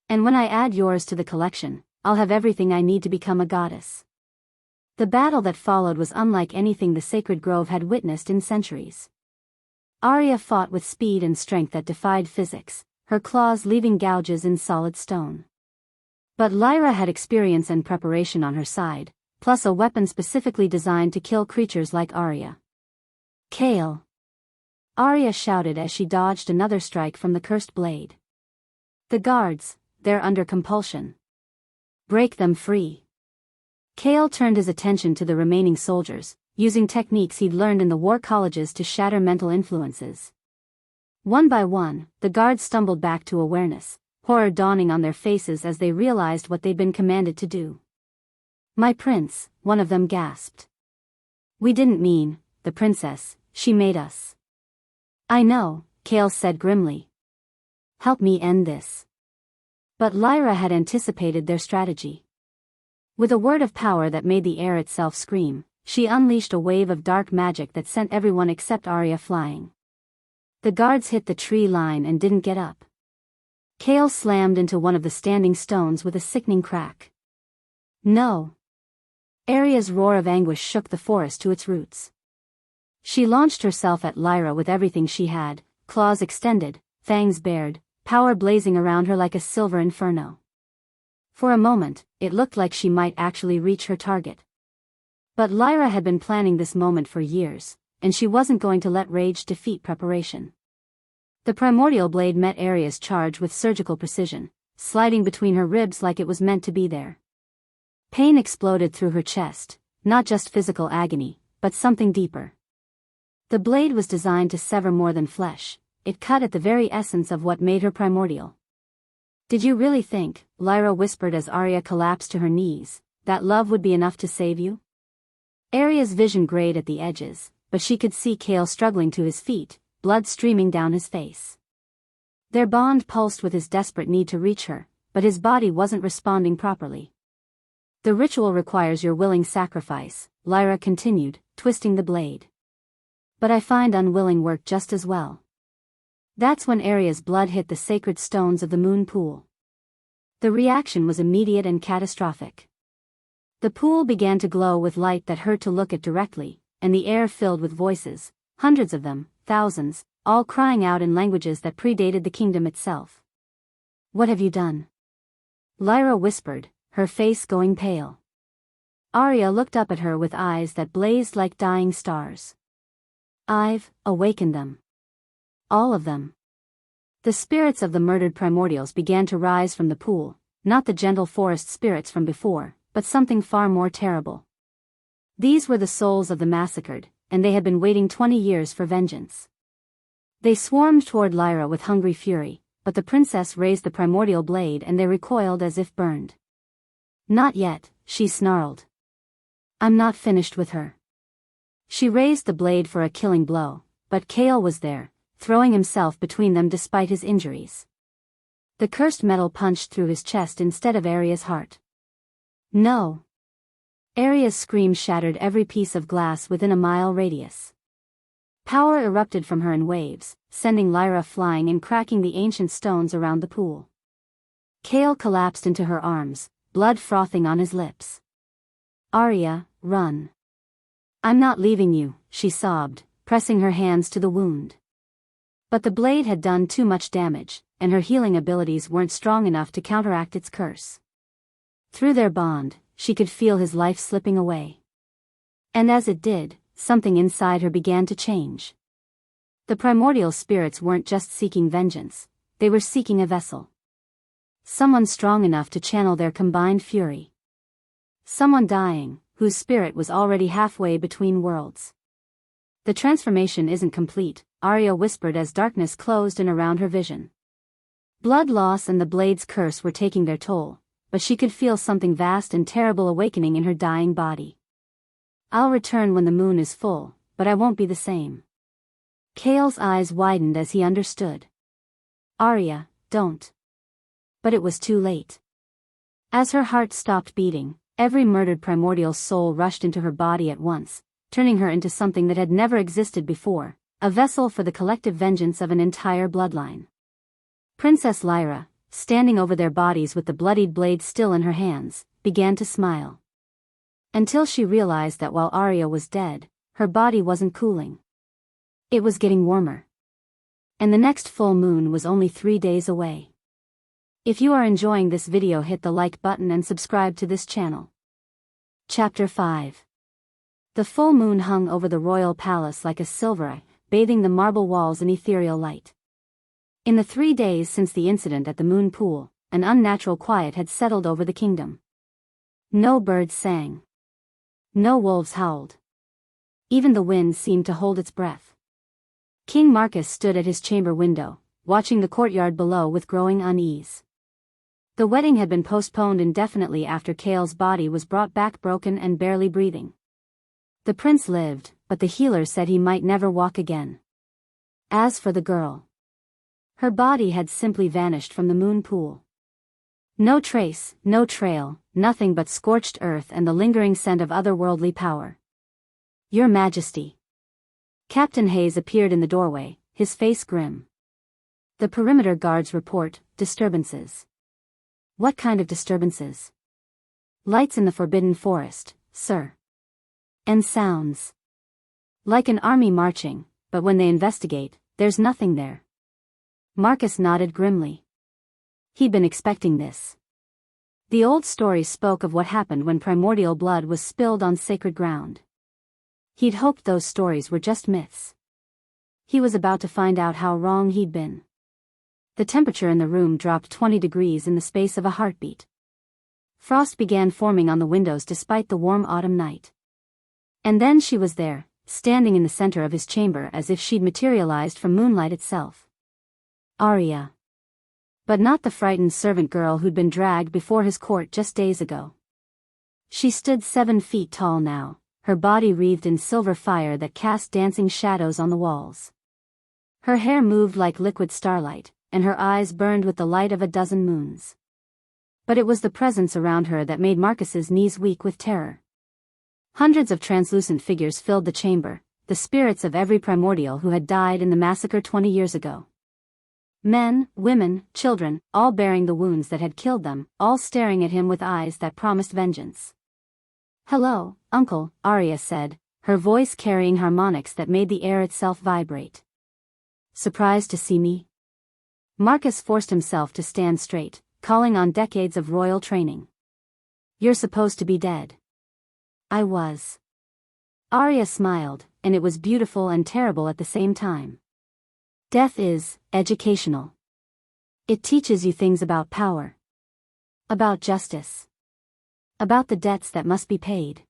And when I add yours to the collection, I'll have everything I need to become a goddess. The battle that followed was unlike anything the sacred grove had witnessed in centuries. Aria fought with speed and strength that defied physics, her claws leaving gouges in solid stone. But Lyra had experience and preparation on her side, plus a weapon specifically designed to kill creatures like Aria. Kale! Aria shouted as she dodged another strike from the cursed blade. The guards, they're under compulsion. Break them free. Kale turned his attention to the remaining soldiers, using techniques he'd learned in the war colleges to shatter mental influences. One by one, the guards stumbled back to awareness, horror dawning on their faces as they realized what they'd been commanded to do. My prince, one of them gasped. We didn't mean, the princess, she made us. I know, Kale said grimly. Help me end this. But Lyra had anticipated their strategy. With a word of power that made the air itself scream, she unleashed a wave of dark magic that sent everyone except Aria flying. The guards hit the tree line and didn't get up. Kale slammed into one of the standing stones with a sickening crack. No! Aria's roar of anguish shook the forest to its roots. She launched herself at Lyra with everything she had, claws extended, fangs bared, power blazing around her like a silver inferno. For a moment, it looked like she might actually reach her target. But Lyra had been planning this moment for years, and she wasn't going to let rage defeat preparation. The primordial blade met Aria's charge with surgical precision, sliding between her ribs like it was meant to be there. Pain exploded through her chest, not just physical agony, but something deeper. The blade was designed to sever more than flesh, it cut at the very essence of what made her primordial. Did you really think, Lyra whispered as Aria collapsed to her knees, that love would be enough to save you? Aria's vision grayed at the edges, but she could see Kale struggling to his feet, blood streaming down his face. Their bond pulsed with his desperate need to reach her, but his body wasn't responding properly. The ritual requires your willing sacrifice, Lyra continued, twisting the blade. But I find unwilling work just as well. That's when Aria's blood hit the sacred stones of the moon pool. The reaction was immediate and catastrophic. The pool began to glow with light that hurt to look at directly, and the air filled with voices, hundreds of them, thousands, all crying out in languages that predated the kingdom itself. What have you done? Lyra whispered, her face going pale. Aria looked up at her with eyes that blazed like dying stars. I've awakened them. All of them. The spirits of the murdered primordials began to rise from the pool, not the gentle forest spirits from before, but something far more terrible. These were the souls of the massacred, and they had been waiting 20 years for vengeance. They swarmed toward Lyra with hungry fury, but the princess raised the primordial blade and they recoiled as if burned. Not yet, she snarled. I'm not finished with her. She raised the blade for a killing blow, but Kale was there, throwing himself between them despite his injuries. The cursed metal punched through his chest instead of Aria's heart. No! Aria's scream shattered every piece of glass within a mile radius. Power erupted from her in waves, sending Lyra flying and cracking the ancient stones around the pool. Kale collapsed into her arms, blood frothing on his lips. Aria, run. I'm not leaving you, she sobbed, pressing her hands to the wound. But the blade had done too much damage, and her healing abilities weren't strong enough to counteract its curse. Through their bond, she could feel his life slipping away. And as it did, something inside her began to change. The primordial spirits weren't just seeking vengeance, they were seeking a vessel. Someone strong enough to channel their combined fury. Someone dying, whose spirit was already halfway between worlds. The transformation isn't complete, Aria whispered as darkness closed in around her vision. Blood loss and the blade's curse were taking their toll, but she could feel something vast and terrible awakening in her dying body. I'll return when the moon is full, but I won't be the same. Kale's eyes widened as he understood. Aria, don't. But it was too late. As her heart stopped beating, every murdered primordial soul rushed into her body at once, turning her into something that had never existed before, a vessel for the collective vengeance of an entire bloodline. Princess Lyra, standing over their bodies with the bloodied blade still in her hands, began to smile. Until she realized that while Aria was dead, her body wasn't cooling. It was getting warmer. And the next full moon was only 3 days away. If you are enjoying this video, hit the like button and subscribe to this channel. Chapter 5. The full moon hung over the royal palace like a silver eye, bathing the marble walls in ethereal light. In the 3 days since the incident at the moon pool, an unnatural quiet had settled over the kingdom. No birds sang. No wolves howled. Even the wind seemed to hold its breath. King Marcus stood at his chamber window, watching the courtyard below with growing unease. The wedding had been postponed indefinitely after Kale's body was brought back broken and barely breathing. The prince lived, but the healer said he might never walk again. As for the girl, her body had simply vanished from the moon pool. No trace, no trail, nothing but scorched earth and the lingering scent of otherworldly power. Your Majesty. Captain Hayes appeared in the doorway, his face grim. The perimeter guards report disturbances. What kind of disturbances? Lights in the forbidden forest, sir. And sounds. Like an army marching, but when they investigate, there's nothing there. Marcus nodded grimly. He'd been expecting this. The old stories spoke of what happened when primordial blood was spilled on sacred ground. He'd hoped those stories were just myths. He was about to find out how wrong he'd been. The temperature in the room dropped 20 degrees in the space of a heartbeat. Frost began forming on the windows despite the warm autumn night. And then she was there, standing in the center of his chamber as if she'd materialized from moonlight itself. Aria. But not the frightened servant girl who'd been dragged before his court just days ago. She stood 7 feet tall now, her body wreathed in silver fire that cast dancing shadows on the walls. Her hair moved like liquid starlight, and her eyes burned with the light of a dozen moons. But it was the presence around her that made Marcus's knees weak with terror. Hundreds of translucent figures filled the chamber, the spirits of every primordial who had died in the massacre 20 years ago. Men, women, children, all bearing the wounds that had killed them, all staring at him with eyes that promised vengeance. "Hello, Uncle," Aria said, her voice carrying harmonics that made the air itself vibrate. "Surprised to see me?" Marcus forced himself to stand straight, calling on decades of royal training. "You're supposed to be dead." "I was." Aria smiled, and it was beautiful and terrible at the same time. Death is educational. It teaches you things about power. About justice. About the debts that must be paid.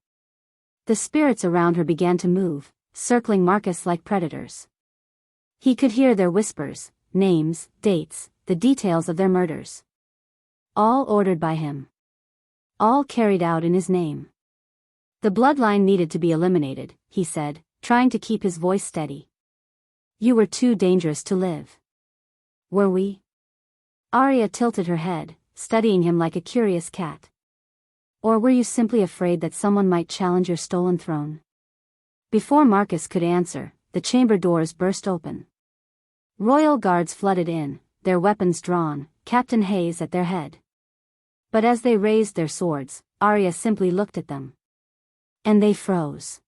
The spirits around her began to move, circling Marcus like predators. He could hear their whispers, names, dates, the details of their murders. All ordered by him. All carried out in his name. The bloodline needed to be eliminated, he said, trying to keep his voice steady. You were too dangerous to live. Were we? Aria tilted her head, studying him like a curious cat. Or were you simply afraid that someone might challenge your stolen throne? Before Marcus could answer, the chamber doors burst open. Royal guards flooded in, their weapons drawn, Captain Hayes at their head. But as they raised their swords, Aria simply looked at them. And they froze.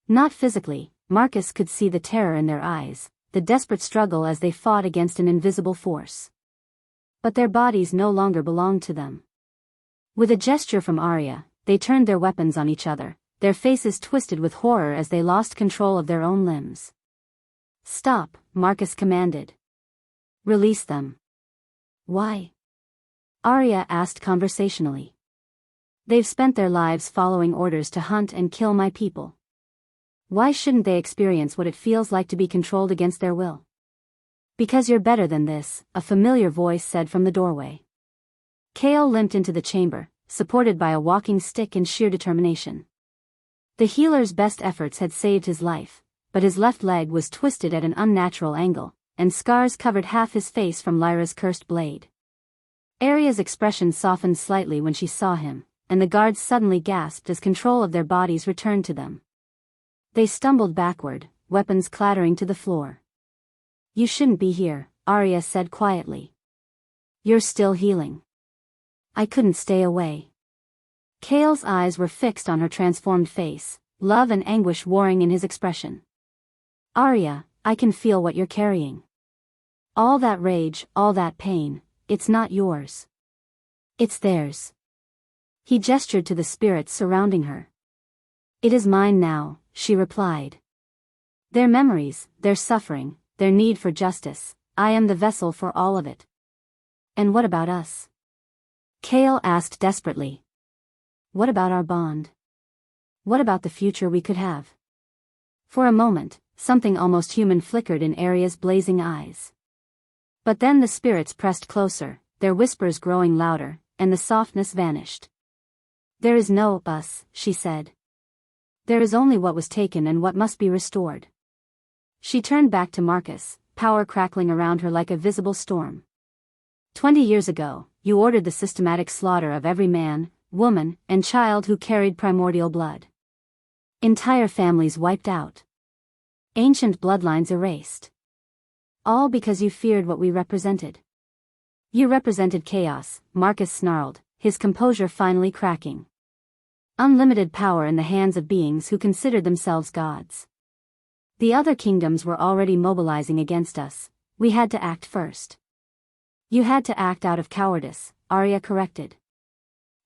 Not physically, Marcus could see the terror in their eyes, the desperate struggle as they fought against an invisible force. But their bodies no longer belonged to them. With a gesture from Aria, they turned their weapons on each other, their faces twisted with horror as they lost control of their own limbs. Stop, Marcus commanded. Release them. Why? Aria asked conversationally. They've spent their lives following orders to hunt and kill my people. Why shouldn't they experience what it feels like to be controlled against their will? Because you're better than this, a familiar voice said from the doorway. Kale limped into the chamber, supported by a walking stick and sheer determination. The healer's best efforts had saved his life, but his left leg was twisted at an unnatural angle, and scars covered half his face from Lyra's cursed blade. Aria's expression softened slightly when she saw him, and the guards suddenly gasped as control of their bodies returned to them. They stumbled backward, weapons clattering to the floor. You shouldn't be here, Aria said quietly. You're still healing. I couldn't stay away. Kale's eyes were fixed on her transformed face, love and anguish warring in his expression. Aria, I can feel what you're carrying. All that rage, all that pain, it's not yours. It's theirs. He gestured to the spirits surrounding her. It is mine now, she replied. Their memories, their suffering, their need for justice, I am the vessel for all of it. And what about us? Kale asked desperately. What about our bond? What about the future we could have? For a moment, something almost human flickered in Aria's blazing eyes. But then the spirits pressed closer, their whispers growing louder, and the softness vanished. There is no us, she said. There is only what was taken and what must be restored. She turned back to Marcus, power crackling around her like a visible storm. 20 years ago, you ordered the systematic slaughter of every man, woman, and child who carried primordial blood. Entire families wiped out. Ancient bloodlines erased. All because you feared what we represented. You represented chaos, Marcus snarled, his composure finally cracking. Unlimited power in the hands of beings who considered themselves gods. The other kingdoms were already mobilizing against us, we had to act first. You had to act out of cowardice, Aria corrected.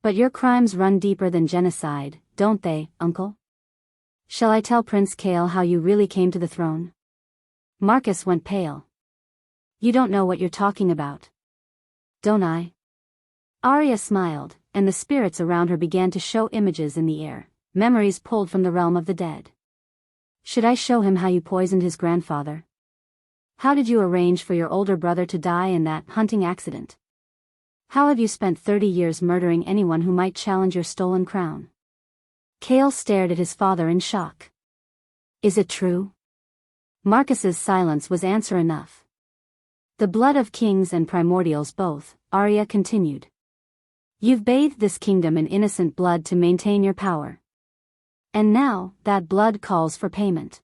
But your crimes run deeper than genocide, don't they, uncle? Shall I tell Prince Kale how you really came to the throne? Marcus went pale. You don't know what you're talking about. Don't I? Aria smiled, and the spirits around her began to show images in the air, memories pulled from the realm of the dead. Should I show him how you poisoned his grandfather? How did you arrange for your older brother to die in that hunting accident? How have you spent 30 years murdering anyone who might challenge your stolen crown? Kale stared at his father in shock. Is it true? Marcus's silence was answer enough. The blood of kings and primordials both, Aria continued. You've bathed this kingdom in innocent blood to maintain your power. And now, that blood calls for payment.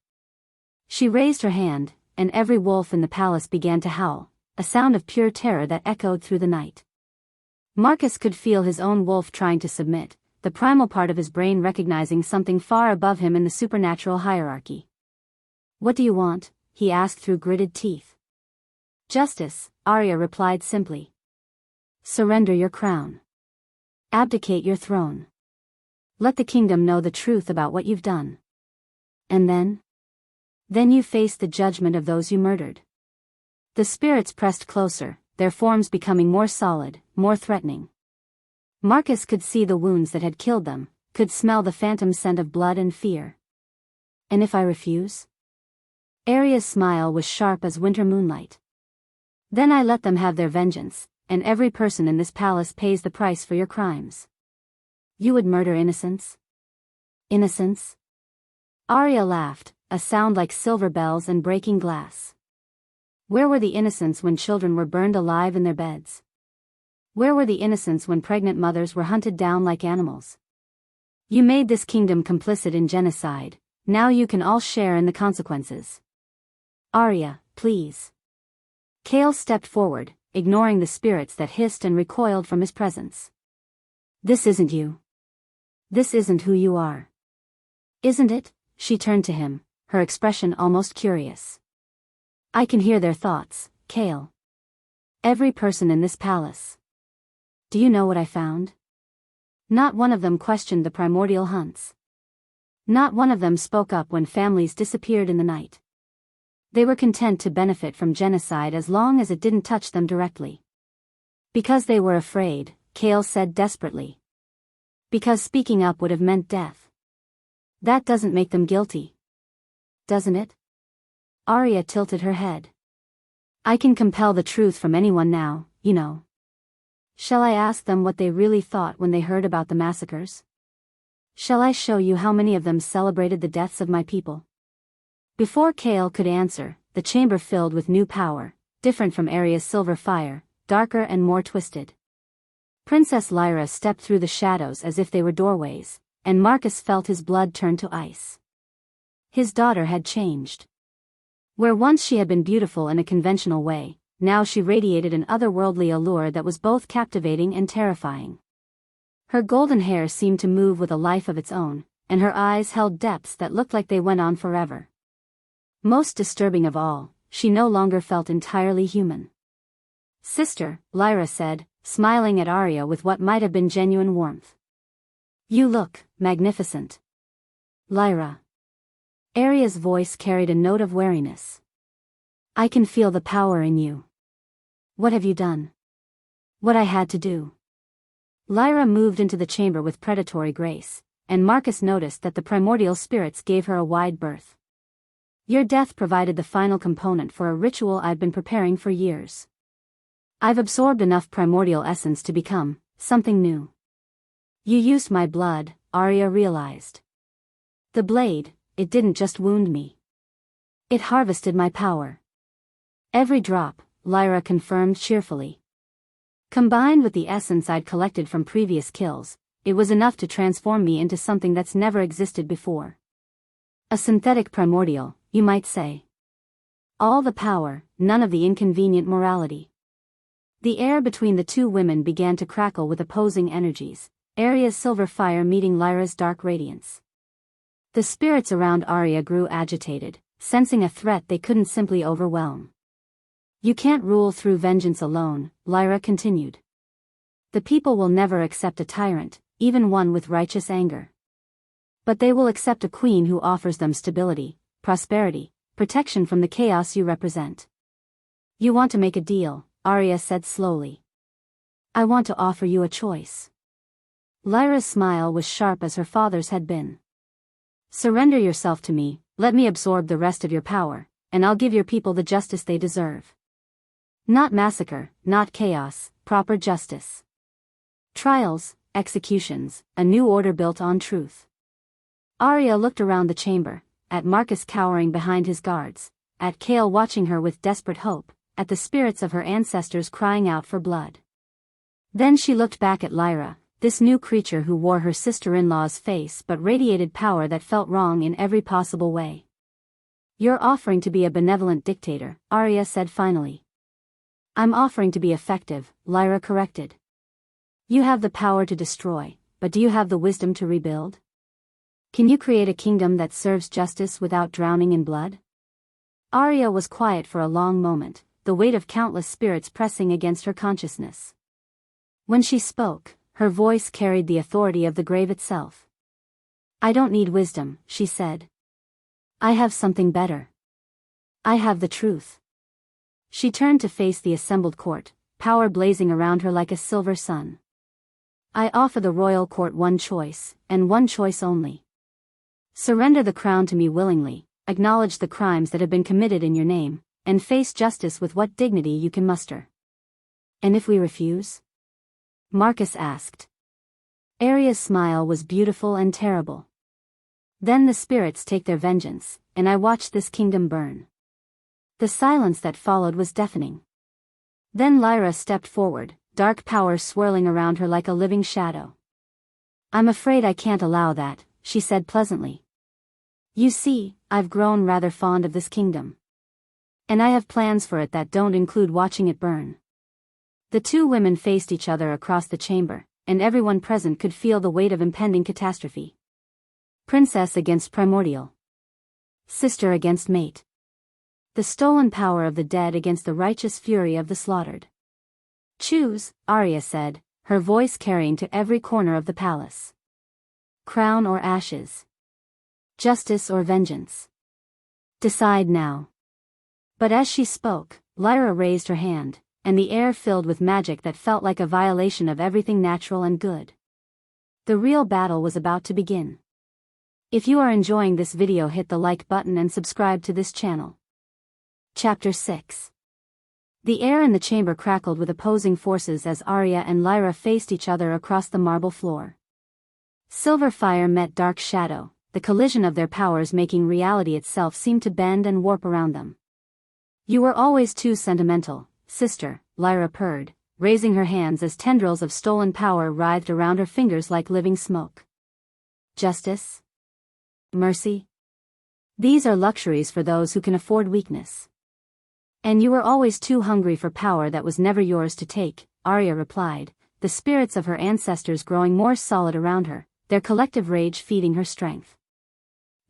She raised her hand, and every wolf in the palace began to howl, a sound of pure terror that echoed through the night. Marcus could feel his own wolf trying to submit, the primal part of his brain recognizing something far above him in the supernatural hierarchy. What do you want? He asked through gritted teeth. Justice, Aria replied simply. Surrender your crown. Abdicate your throne. Let the kingdom know the truth about what you've done. And then? Then you face the judgment of those you murdered. The spirits pressed closer, their forms becoming more solid, more threatening. Marcus could see the wounds that had killed them, could smell the phantom scent of blood and fear. And if I refuse? Aria's smile was sharp as winter moonlight. Then I let them have their vengeance, and every person in this palace pays the price for your crimes. You would murder innocents? Innocents? Aria laughed, a sound like silver bells and breaking glass. Where were the innocents when children were burned alive in their beds? Where were the innocents when pregnant mothers were hunted down like animals? You made this kingdom complicit in genocide, now you can all share in the consequences. Aria, please. Kale stepped forward, ignoring the spirits that hissed and recoiled from his presence. This isn't you. This isn't who you are. Isn't it? She turned to him, her expression almost curious. I can hear their thoughts, Kale. Every person in this palace. Do you know what I found? Not one of them questioned the primordial hunts. Not one of them spoke up when families disappeared in the night. They were content to benefit from genocide as long as it didn't touch them directly. Because they were afraid, Kale said desperately. Because speaking up would have meant death. That doesn't make them guilty. Doesn't it? Aria tilted her head. I can compel the truth from anyone now, you know. Shall I ask them what they really thought when they heard about the massacres? Shall I show you how many of them celebrated the deaths of my people? Before Kale could answer, the chamber filled with new power, different from Aria's silver fire, darker and more twisted. Princess Lyra stepped through the shadows as if they were doorways, and Marcus felt his blood turn to ice. His daughter had changed. Where once she had been beautiful in a conventional way, now she radiated an otherworldly allure that was both captivating and terrifying. Her golden hair seemed to move with a life of its own, and her eyes held depths that looked like they went on forever. Most disturbing of all, she no longer felt entirely human. Sister, Lyra said, smiling at Aria with what might have been genuine warmth. You look magnificent. Lyra. Aria's voice carried a note of wariness. I can feel the power in you. What have you done? What I had to do. Lyra moved into the chamber with predatory grace, and Marcus noticed that the primordial spirits gave her a wide berth. Your death provided the final component for a ritual I've been preparing for years. I've absorbed enough primordial essence to become something new. You used my blood, Aria realized. The blade, it didn't just wound me. It harvested my power. Every drop, Lyra confirmed cheerfully. Combined with the essence I'd collected from previous kills, it was enough to transform me into something that's never existed before. A synthetic primordial, you might say. All the power, none of the inconvenient morality. The air between the two women began to crackle with opposing energies, Aria's silver fire meeting Lyra's dark radiance. The spirits around Aria grew agitated, sensing a threat they couldn't simply overwhelm. You can't rule through vengeance alone, Lyra continued. The people will never accept a tyrant, even one with righteous anger. But they will accept a queen who offers them stability, prosperity, protection from the chaos you represent. You want to make a deal, Aria said slowly. I want to offer you a choice. Lyra's smile was sharp as her father's had been. Surrender yourself to me, let me absorb the rest of your power, and I'll give your people the justice they deserve. Not massacre, not chaos, proper justice. Trials, executions, a new order built on truth. Aria looked around the chamber, at Marcus cowering behind his guards, at Kale watching her with desperate hope, at the spirits of her ancestors crying out for blood. Then she looked back at Lyra, this new creature who wore her sister-in-law's face but radiated power that felt wrong in every possible way. You're offering to be a benevolent dictator, Aria said finally. I'm offering to be effective, Lyra corrected. You have the power to destroy, but do you have the wisdom to rebuild? Can you create a kingdom that serves justice without drowning in blood? Aria was quiet for a long moment, the weight of countless spirits pressing against her consciousness. When she spoke, her voice carried the authority of the grave itself. I don't need wisdom, she said. I have something better. I have the truth. She turned to face the assembled court, power blazing around her like a silver sun. I offer the royal court one choice, and one choice only. Surrender the crown to me willingly, acknowledge the crimes that have been committed in your name, and face justice with what dignity you can muster. And if we refuse? Marcus asked. Aria's smile was beautiful and terrible. Then the spirits take their vengeance, and I watch this kingdom burn. The silence that followed was deafening. Then Lyra stepped forward, dark power swirling around her like a living shadow. I'm afraid I can't allow that, she said pleasantly. You see, I've grown rather fond of this kingdom. And I have plans for it that don't include watching it burn. The two women faced each other across the chamber, and everyone present could feel the weight of impending catastrophe. Princess against primordial. Sister against mate. The stolen power of the dead against the righteous fury of the slaughtered. Choose, Aria said, her voice carrying to every corner of the palace. Crown or ashes. Justice or vengeance. Decide now. But as she spoke, Lyra raised her hand, and the air filled with magic that felt like a violation of everything natural and good. The real battle was about to begin. If you are enjoying this video, hit the like button and subscribe to this channel. Chapter 6. The air in the chamber crackled with opposing forces as Aria and Lyra faced each other across the marble floor. Silver fire met dark shadow, the collision of their powers making reality itself seem to bend and warp around them. "You were always too sentimental, sister," Lyra purred, raising her hands as tendrils of stolen power writhed around her fingers like living smoke. "Justice? Mercy? These are luxuries for those who can afford weakness. And you were always too hungry for power that was never yours to take," Aria replied, the spirits of her ancestors growing more solid around her, their collective rage feeding her strength.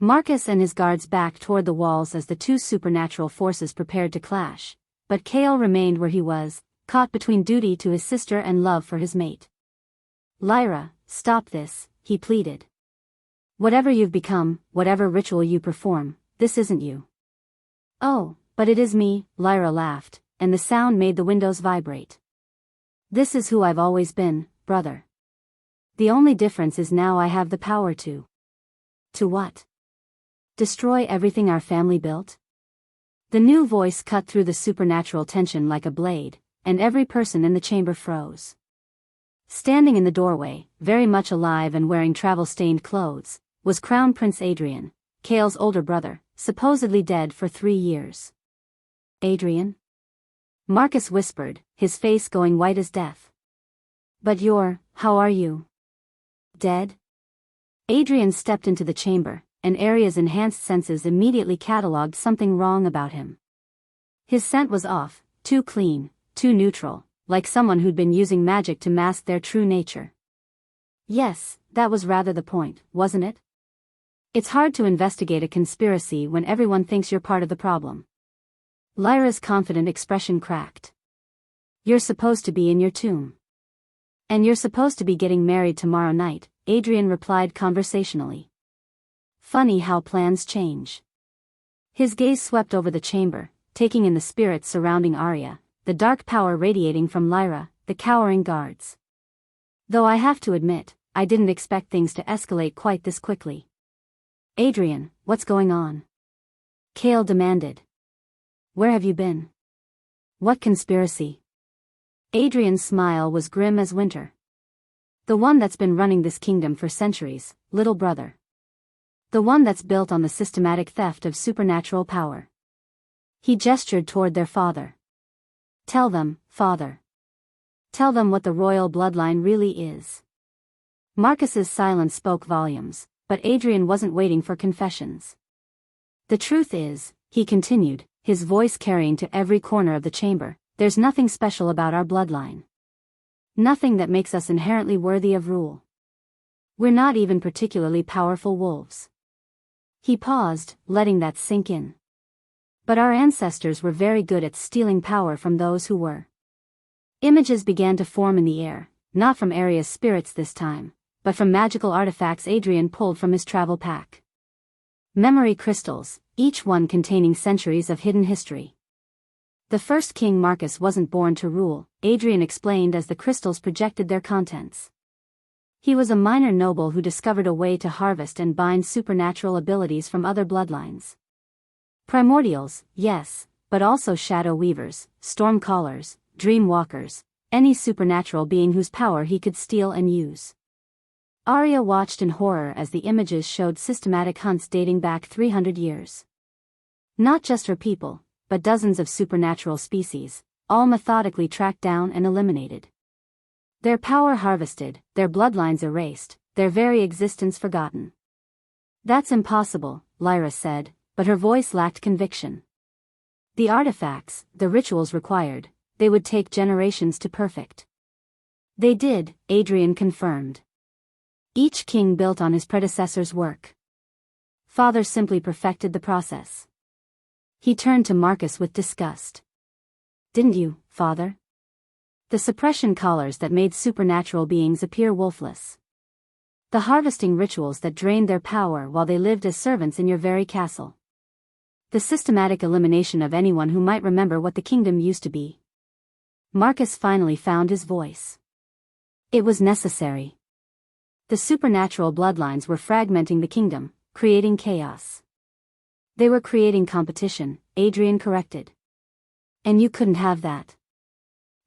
Marcus and his guards backed toward the walls as the two supernatural forces prepared to clash, but Kale remained where he was, caught between duty to his sister and love for his mate. "Lyra, stop this," he pleaded. "Whatever you've become, whatever ritual you perform, this isn't you." "Oh, but it is me," Lyra laughed, and the sound made the windows vibrate. "This is who I've always been, brother. The only difference is now I have the power to." "To what? Destroy everything our family built?" The new voice cut through the supernatural tension like a blade, and every person in the chamber froze. Standing in the doorway, very much alive and wearing travel-stained clothes, was Crown Prince Adrian, Kale's older brother, supposedly dead for 3 years. "Adrian?" Marcus whispered, his face going white as death. "But how are you? Dead?" Adrian stepped into the chamber, and Aria's enhanced senses immediately catalogued something wrong about him. His scent was off, too clean, too neutral, like someone who'd been using magic to mask their true nature. Yes, that was rather the point, wasn't it? It's hard to investigate a conspiracy when everyone thinks you're part of the problem. Lyra's confident expression cracked. "You're supposed to be in your tomb. And you're supposed to be getting married tomorrow night," Adrian replied conversationally. "Funny how plans change." His gaze swept over the chamber, taking in the spirits surrounding Aria, the dark power radiating from Lyra, the cowering guards. "Though I have to admit, I didn't expect things to escalate quite this quickly." "Adrian, what's going on?" Kale demanded. "Where have you been? What conspiracy?" Adrian's smile was grim as winter. "The one that's been running this kingdom for centuries, little brother. The one that's built on the systematic theft of supernatural power." He gestured toward their father. "Tell them, father. Tell them what the royal bloodline really is." Marcus's silence spoke volumes, but Adrian wasn't waiting for confessions. "The truth is," he continued, his voice carrying to every corner of the chamber, "there's nothing special about our bloodline. Nothing that makes us inherently worthy of rule. We're not even particularly powerful wolves." He paused, letting that sink in. "But our ancestors were very good at stealing power from those who were." Images began to form in the air, not from Aria's spirits this time, but from magical artifacts Adrian pulled from his travel pack. Memory crystals, each one containing centuries of hidden history. "The first king Marcus wasn't born to rule," Adrian explained as the crystals projected their contents. "He was a minor noble who discovered a way to harvest and bind supernatural abilities from other bloodlines. Primordials, yes, but also shadow weavers, storm callers, dream walkers, any supernatural being whose power he could steal and use." Aria watched in horror as the images showed systematic hunts dating back 300 years. Not just for people, but dozens of supernatural species, all methodically tracked down and eliminated. Their power harvested, their bloodlines erased, their very existence forgotten. "That's impossible," Lyra said, but her voice lacked conviction. "The artifacts, the rituals required, they would take generations to perfect." "They did," Adrian confirmed. "Each king built on his predecessor's work. Father simply perfected the process." He turned to Marcus with disgust. "Didn't you, father? The suppression collars that made supernatural beings appear wolfless. The harvesting rituals that drained their power while they lived as servants in your very castle. The systematic elimination of anyone who might remember what the kingdom used to be. Marcus finally found his voice. It was necessary. The supernatural bloodlines were fragmenting the kingdom, creating chaos. They were creating competition, Adrian corrected. And you couldn't have that.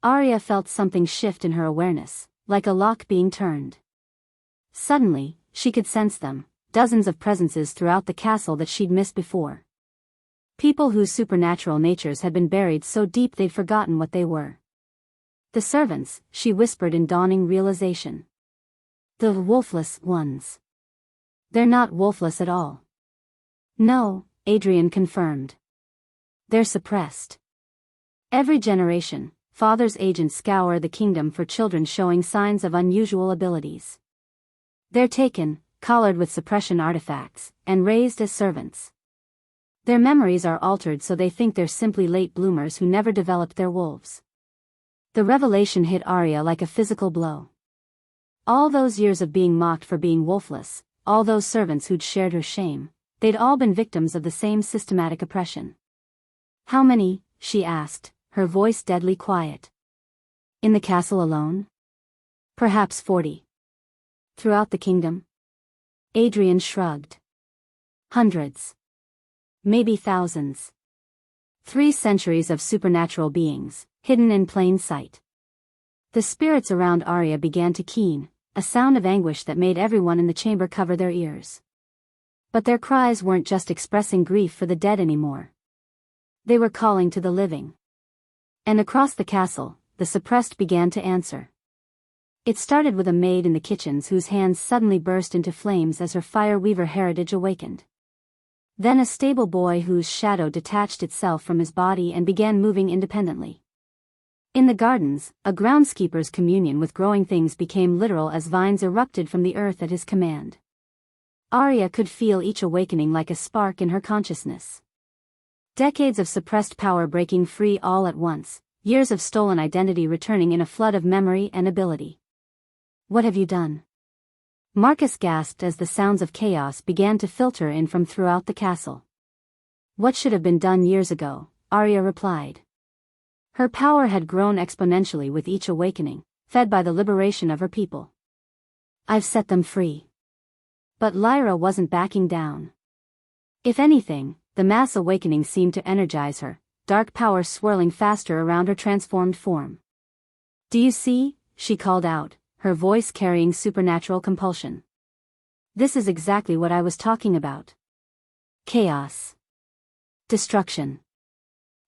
Aria felt something shift in her awareness, like a lock being turned. Suddenly, she could sense them, dozens of presences throughout the castle that she'd missed before. People whose supernatural natures had been buried so deep they'd forgotten what they were. The servants, she whispered in dawning realization. The wolfless ones. They're not wolfless at all. No, Adrian confirmed. They're suppressed. Every generation, Father's agents scour the kingdom for children showing signs of unusual abilities. They're taken, collared with suppression artifacts, and raised as servants. Their memories are altered so they think they're simply late bloomers who never developed their wolves. The revelation hit Aria like a physical blow. All those years of being mocked for being wolfless, all those servants who'd shared her shame, they'd all been victims of the same systematic oppression. How many? She asked, her voice deadly quiet. In the castle alone? Perhaps 40. Throughout the kingdom? Adrian shrugged. Hundreds. Maybe thousands. 3 centuries of supernatural beings, hidden in plain sight. The spirits around Aria began to keen, a sound of anguish that made everyone in the chamber cover their ears. But their cries weren't just expressing grief for the dead anymore. They were calling to the living. And across the castle, the suppressed began to answer. It started with a maid in the kitchens whose hands suddenly burst into flames as her fire weaver heritage awakened. Then a stable boy whose shadow detached itself from his body and began moving independently. In the gardens, a groundskeeper's communion with growing things became literal as vines erupted from the earth at his command. Aria could feel each awakening like a spark in her consciousness. Decades of suppressed power breaking free all at once, years of stolen identity returning in a flood of memory and ability. What have you done? Marcus gasped as the sounds of chaos began to filter in from throughout the castle. What should have been done years ago, Aria replied. Her power had grown exponentially with each awakening, fed by the liberation of her people. I've set them free. But Lyra wasn't backing down. If anything, the mass awakening seemed to energize her, dark power swirling faster around her transformed form. Do you see? She called out, her voice carrying supernatural compulsion. This is exactly what I was talking about. Chaos. Destruction.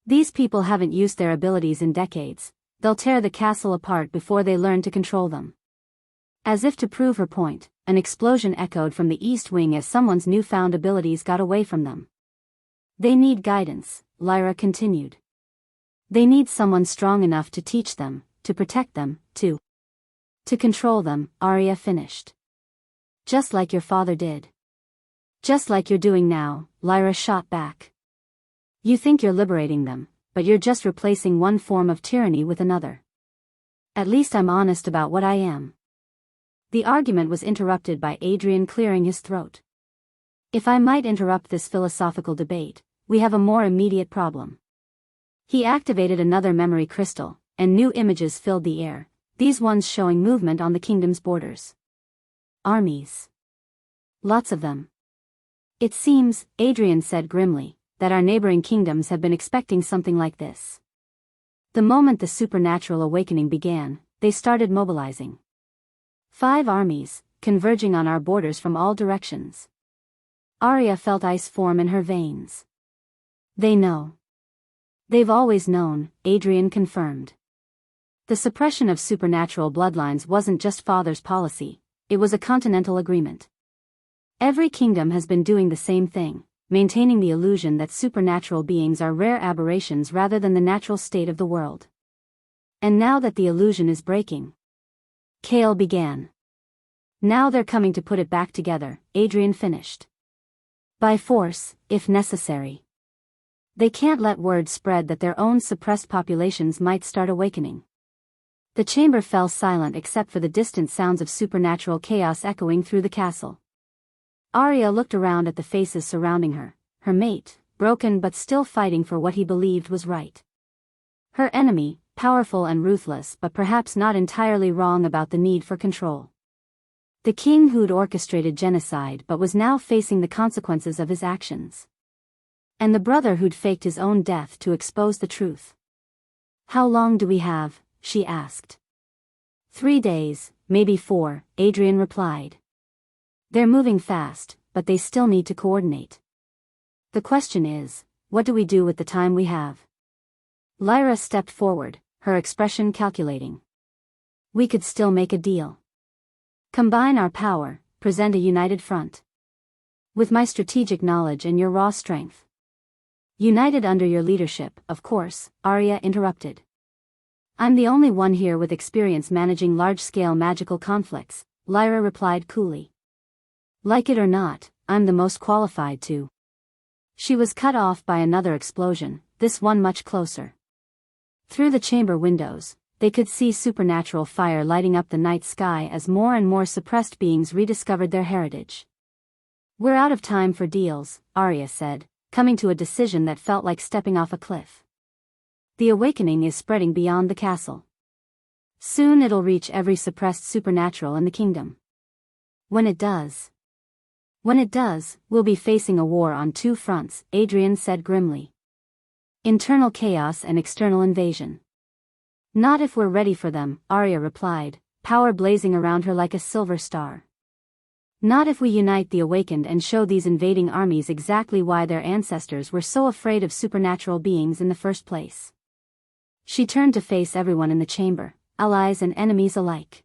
These people haven't used their abilities in decades, they'll tear the castle apart before they learn to control them. As if to prove her point, an explosion echoed from the east wing as someone's newfound abilities got away from them. They need guidance, Lyra continued. They need someone strong enough to teach them, to protect them, to control them, Aria finished. Just like your father did. Just like you're doing now, Lyra shot back. You think you're liberating them, but you're just replacing one form of tyranny with another. At least I'm honest about what I am. The argument was interrupted by Adrian clearing his throat. If I might interrupt this philosophical debate, we have a more immediate problem. He activated another memory crystal, and new images filled the air, these ones showing movement on the kingdom's borders. Armies. Lots of them. It seems, Adrian said grimly, that our neighboring kingdoms have been expecting something like this. The moment the supernatural awakening began, they started mobilizing. 5 armies, converging on our borders from all directions. Aria felt ice form in her veins. They know. They've always known, Adrian confirmed. The suppression of supernatural bloodlines wasn't just Father's policy, it was a continental agreement. Every kingdom has been doing the same thing, maintaining the illusion that supernatural beings are rare aberrations rather than the natural state of the world. And now that the illusion is breaking, Kale began. Now they're coming to put it back together, Adrian finished. By force, if necessary. They can't let word spread that their own suppressed populations might start awakening. The chamber fell silent except for the distant sounds of supernatural chaos echoing through the castle. Aria looked around at the faces surrounding her, her mate, broken but still fighting for what he believed was right. Her enemy, powerful and ruthless but perhaps not entirely wrong about the need for control. The king who'd orchestrated genocide but was now facing the consequences of his actions. And the brother who'd faked his own death to expose the truth. "How long do we have?" she asked. 3 days, maybe 4, Adrian replied. "They're moving fast, but they still need to coordinate. The question is, what do we do with the time we have?" Lyra stepped forward, her expression calculating. "We could still make a deal. Combine our power, present a united front. With my strategic knowledge and your raw strength. United under your leadership, of course," Aria interrupted. "I'm the only one here with experience managing large-scale magical conflicts," Lyra replied coolly. "Like it or not, I'm the most qualified to." She was cut off by another explosion, this one much closer. Through the chamber windows, they could see supernatural fire lighting up the night sky as more and more suppressed beings rediscovered their heritage. "We're out of time for deals," Aria said, coming to a decision that felt like stepping off a cliff. "The awakening is spreading beyond the castle. Soon it'll reach every suppressed supernatural in the kingdom. When it does, we'll be facing a war on 2 fronts," Adrian said grimly. "Internal chaos and external invasion." "Not if we're ready for them," Aria replied, power blazing around her like a silver star. "Not if we unite the awakened and show these invading armies exactly why their ancestors were so afraid of supernatural beings in the first place." She turned to face everyone in the chamber, allies and enemies alike.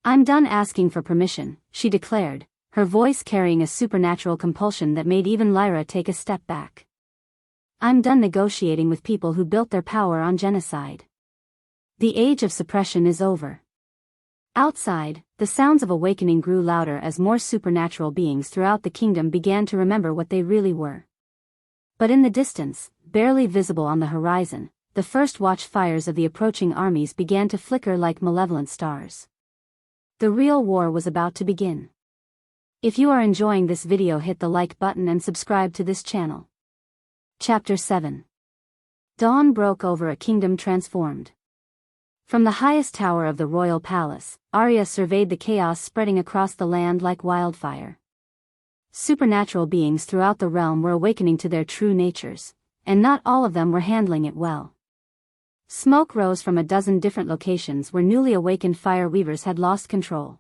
"I'm done asking for permission," she declared, her voice carrying a supernatural compulsion that made even Lyra take a step back. "I'm done negotiating with people who built their power on genocide. The age of suppression is over." Outside, the sounds of awakening grew louder as more supernatural beings throughout the kingdom began to remember what they really were. But in the distance, barely visible on the horizon, the first watch fires of the approaching armies began to flicker like malevolent stars. The real war was about to begin. If you are enjoying this video, hit the like button and subscribe to this channel. Chapter 7. Dawn broke over a kingdom transformed. From the highest tower of the royal palace, Aria surveyed the chaos spreading across the land like wildfire. Supernatural beings throughout the realm were awakening to their true natures, and not all of them were handling it well. Smoke rose from a dozen different locations where newly awakened fire weavers had lost control.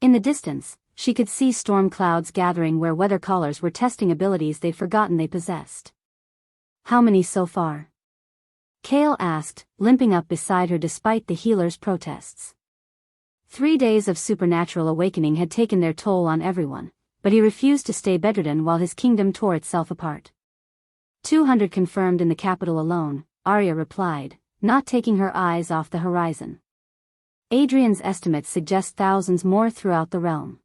In the distance, she could see storm clouds gathering where weather callers were testing abilities they'd forgotten they possessed. "How many so far?" Kale asked, limping up beside her despite the healer's protests. 3 days of supernatural awakening had taken their toll on everyone, but he refused to stay bedridden while his kingdom tore itself apart. 200 confirmed in the capital alone, Aria replied, not taking her eyes off the horizon. Adrian's estimates suggest thousands more throughout the realm.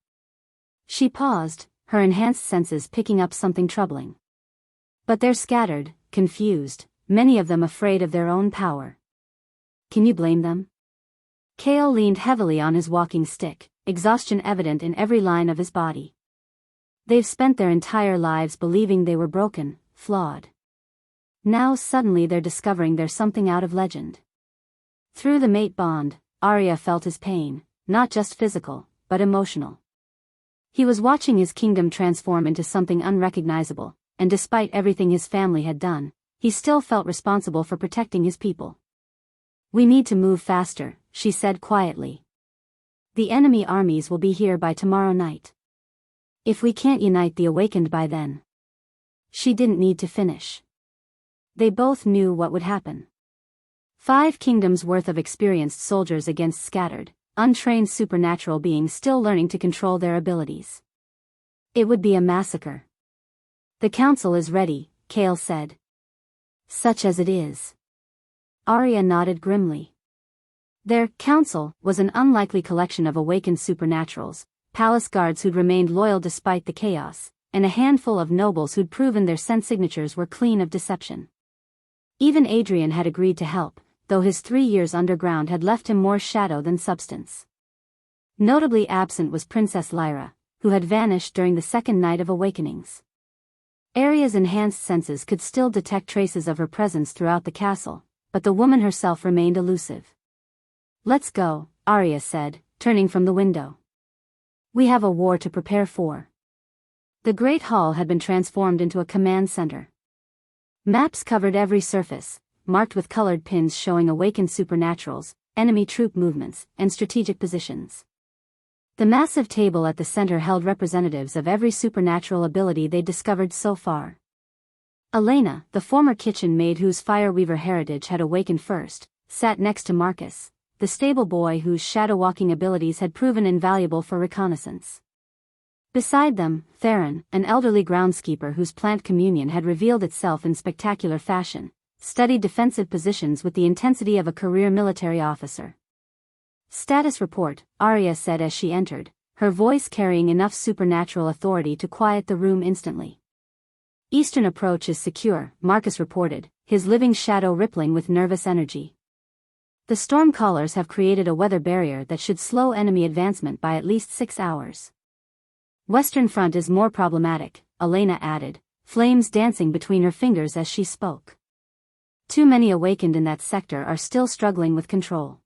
She paused, her enhanced senses picking up something troubling. "But they're scattered, confused, many of them afraid of their own power. Can you blame them?" Kale leaned heavily on his walking stick, exhaustion evident in every line of his body. "They've spent their entire lives believing they were broken, flawed. Now suddenly they're discovering there's something out of legend." Through the mate bond, Aria felt his pain, not just physical, but emotional. He was watching his kingdom transform into something unrecognizable, and despite everything his family had done, he still felt responsible for protecting his people. "We need to move faster," she said quietly. "The enemy armies will be here by tomorrow night. If we can't unite the awakened by then." She didn't need to finish. They both knew what would happen. 5 kingdoms worth of experienced soldiers against scattered, untrained supernatural beings still learning to control their abilities. It would be a massacre. "The council is ready," Kale said. "Such as it is." Aria nodded grimly. Their council was an unlikely collection of awakened supernaturals, palace guards who'd remained loyal despite the chaos, and a handful of nobles who'd proven their scent signatures were clean of deception. Even Adrian had agreed to help, though his 3 years underground had left him more shadow than substance. Notably absent was Princess Lyra, who had vanished during the second night of awakenings. Aria's enhanced senses could still detect traces of her presence throughout the castle, but the woman herself remained elusive. "Let's go," Aria said, turning from the window. "We have a war to prepare for." The Great Hall had been transformed into a command center. Maps covered every surface, marked with colored pins showing awakened supernaturals, enemy troop movements, and strategic positions. The massive table at the center held representatives of every supernatural ability they'd discovered so far. Elena, the former kitchen maid whose fireweaver heritage had awakened first, sat next to Marcus, the stable boy whose shadow-walking abilities had proven invaluable for reconnaissance. Beside them, Theron, an elderly groundskeeper whose plant communion had revealed itself in spectacular fashion, studied defensive positions with the intensity of a career military officer. "Status report," Aria said as she entered, her voice carrying enough supernatural authority to quiet the room instantly. "Eastern approach is secure," Marcus reported, his living shadow rippling with nervous energy. "The storm callers have created a weather barrier that should slow enemy advancement by at least 6 hours. Western front is more problematic," Elena added, flames dancing between her fingers as she spoke. "Too many awakened in that sector are still struggling with control.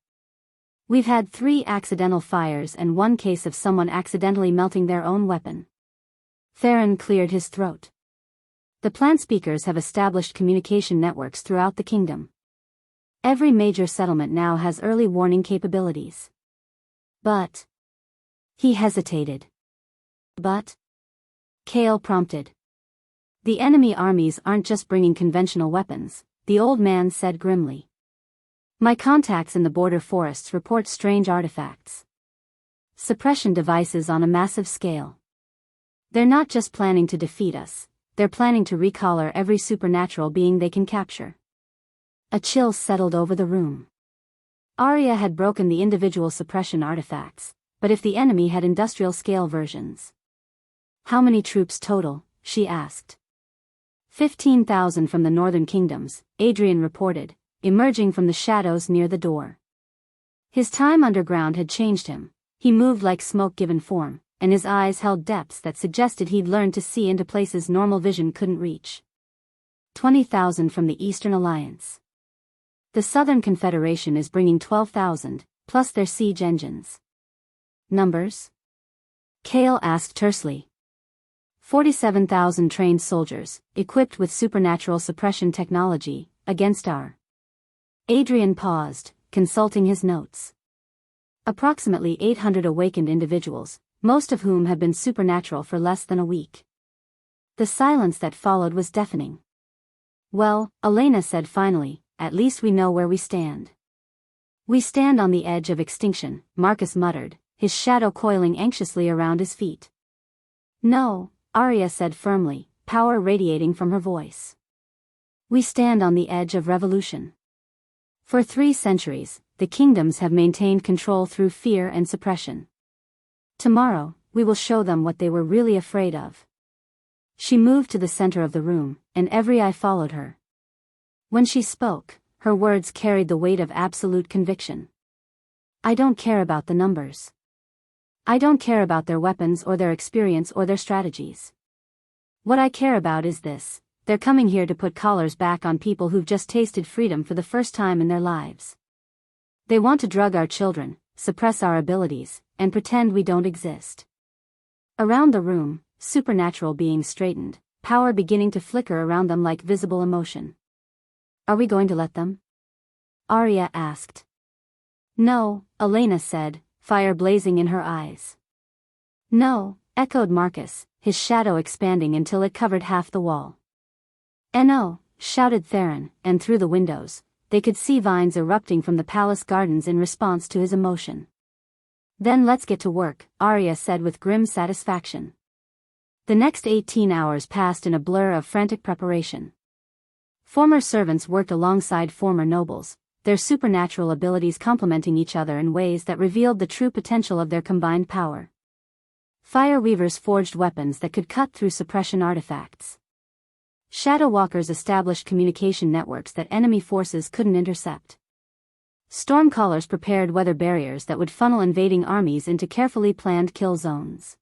We've had 3 accidental fires and 1 case of someone accidentally melting their own weapon." Theron cleared his throat. "The plant speakers have established communication networks throughout the kingdom. Every major settlement now has early warning capabilities." "But..." He hesitated. "But?" Kale prompted. "The enemy armies aren't just bringing conventional weapons," the old man said grimly. "My contacts in the border forests report strange artifacts. Suppression devices on a massive scale. They're not just planning to defeat us, they're planning to recolor every supernatural being they can capture." A chill settled over the room. Aria had broken the individual suppression artifacts, but if the enemy had industrial-scale versions? "How many troops total?" she asked. 15,000 from the northern kingdoms, Adrian reported, emerging from the shadows near the door. His time underground had changed him. He moved like smoke given form, and his eyes held depths that suggested he'd learned to see into places normal vision couldn't reach. 20,000 from the Eastern Alliance. The Southern Confederation is bringing 12,000, plus their siege engines. "Numbers?" Kale asked tersely. 47,000 trained soldiers, equipped with supernatural suppression technology, against our... Adrian paused, consulting his notes. "Approximately 800 awakened individuals, most of whom have been supernatural for less than a week." The silence that followed was deafening. "Well," Elena said finally, "at least we know where we stand." "We stand on the edge of extinction," Marcus muttered, his shadow coiling anxiously around his feet. "No," Aria said firmly, power radiating from her voice. "We stand on the edge of revolution. For 3 centuries, the kingdoms have maintained control through fear and suppression. Tomorrow, we will show them what they were really afraid of." She moved to the center of the room, and every eye followed her. When she spoke, her words carried the weight of absolute conviction. "I don't care about the numbers. I don't care about their weapons or their experience or their strategies. What I care about is this: they're coming here to put collars back on people who've just tasted freedom for the first time in their lives. They want to drug our children, suppress our abilities, and pretend we don't exist." Around the room, supernatural beings straightened, power beginning to flicker around them like visible emotion. "Are we going to let them?" Aria asked. "No," Elena said, fire blazing in her eyes. "No," echoed Marcus, his shadow expanding until it covered half the wall. "No," shouted Theron, and through the windows, they could see vines erupting from the palace gardens in response to his emotion. "Then let's get to work," Aria said with grim satisfaction. The next 18 hours passed in a blur of frantic preparation. Former servants worked alongside former nobles, their supernatural abilities complementing each other in ways that revealed the true potential of their combined power. Fire weavers forged weapons that could cut through suppression artifacts. Shadow walkers established communication networks that enemy forces couldn't intercept. Stormcallers prepared weather barriers that would funnel invading armies into carefully planned kill zones.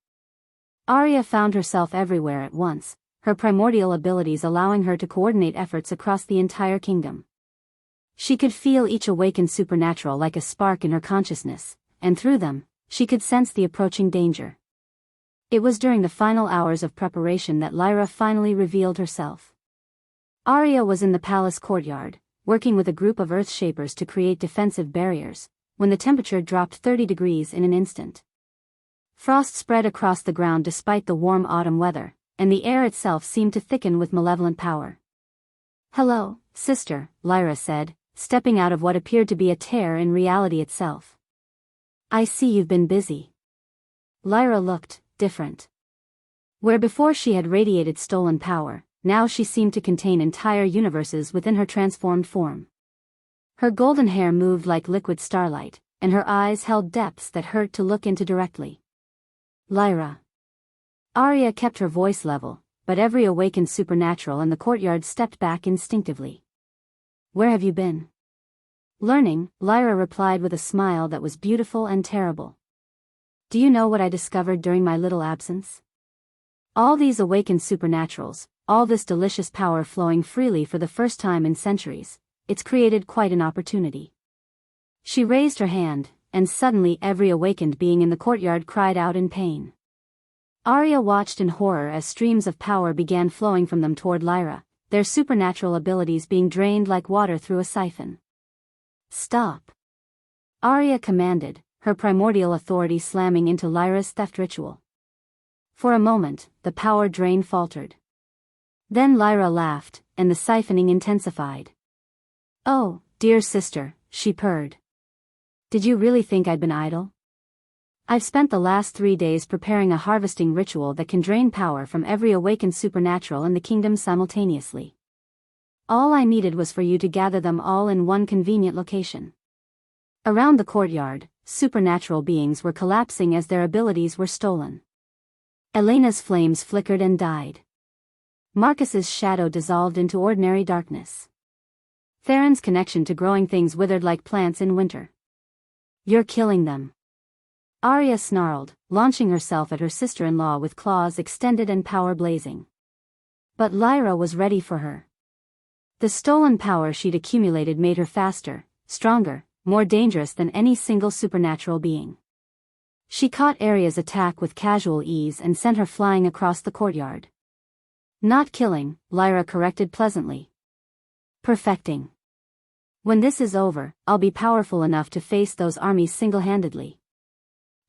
Aria found herself everywhere at once, her primordial abilities allowing her to coordinate efforts across the entire kingdom. She could feel each awakened supernatural like a spark in her consciousness, and through them, she could sense the approaching danger. It was during the final hours of preparation that Lyra finally revealed herself. Aria was in the palace courtyard, working with a group of earth shapers to create defensive barriers, when the temperature dropped 30 degrees in an instant. Frost spread across the ground despite the warm autumn weather, and the air itself seemed to thicken with malevolent power. "Hello, sister," Lyra said, stepping out of what appeared to be a tear in reality itself. "I see you've been busy." Lyra looked different. Where before she had radiated stolen power, now she seemed to contain entire universes within her transformed form. Her golden hair moved like liquid starlight, and her eyes held depths that hurt to look into directly. "Lyra." Aria kept her voice level, but every awakened supernatural in the courtyard stepped back instinctively. "Where have you been?" "Learning," Lyra replied with a smile that was beautiful and terrible. "Do you know what I discovered during my little absence? All these awakened supernaturals, all this delicious power flowing freely for the first time in centuries, it's created quite an opportunity." She raised her hand, and suddenly every awakened being in the courtyard cried out in pain. Aria watched in horror as streams of power began flowing from them toward Lyra, their supernatural abilities being drained like water through a siphon. "Stop!" Aria commanded, her primordial authority slamming into Lyra's theft ritual. For a moment, the power drain faltered. Then Lyra laughed, and the siphoning intensified. "Oh, dear sister," she purred. "Did you really think I'd been idle? I've spent the last 3 days preparing a harvesting ritual that can drain power from every awakened supernatural in the kingdom simultaneously. All I needed was for you to gather them all in one convenient location." Around the courtyard, supernatural beings were collapsing as their abilities were stolen. Elena's flames flickered and died. Marcus's shadow dissolved into ordinary darkness. Theron's connection to growing things withered like plants in winter. "You're killing them." Aria snarled, launching herself at her sister-in-law with claws extended and power blazing. But Lyra was ready for her. The stolen power she'd accumulated made her faster, stronger, more dangerous than any single supernatural being. She caught Aria's attack with casual ease and sent her flying across the courtyard. "Not killing," Lyra corrected pleasantly. "Perfecting. When this is over, I'll be powerful enough to face those armies single-handedly.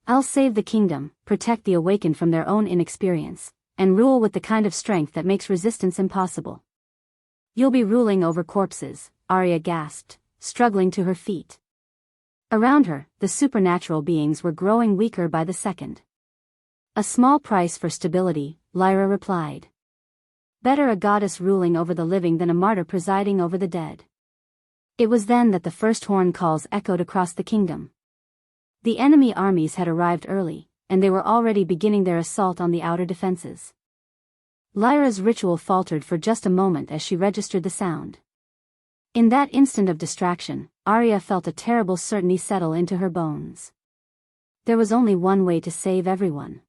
I'll save the kingdom, protect the awakened from their own inexperience, and rule with the kind of strength that makes resistance impossible." "You'll be ruling over corpses," Aria gasped, struggling to her feet. Around her, the supernatural beings were growing weaker by the second. "A small price for stability," Lyra replied. "Better a goddess ruling over the living than a martyr presiding over the dead." It was then that the first horn calls echoed across the kingdom. The enemy armies had arrived early, and they were already beginning their assault on the outer defenses. Lyra's ritual faltered for just a moment as she registered the sound. In that instant of distraction, Aria felt a terrible certainty settle into her bones. There was only one way to save everyone.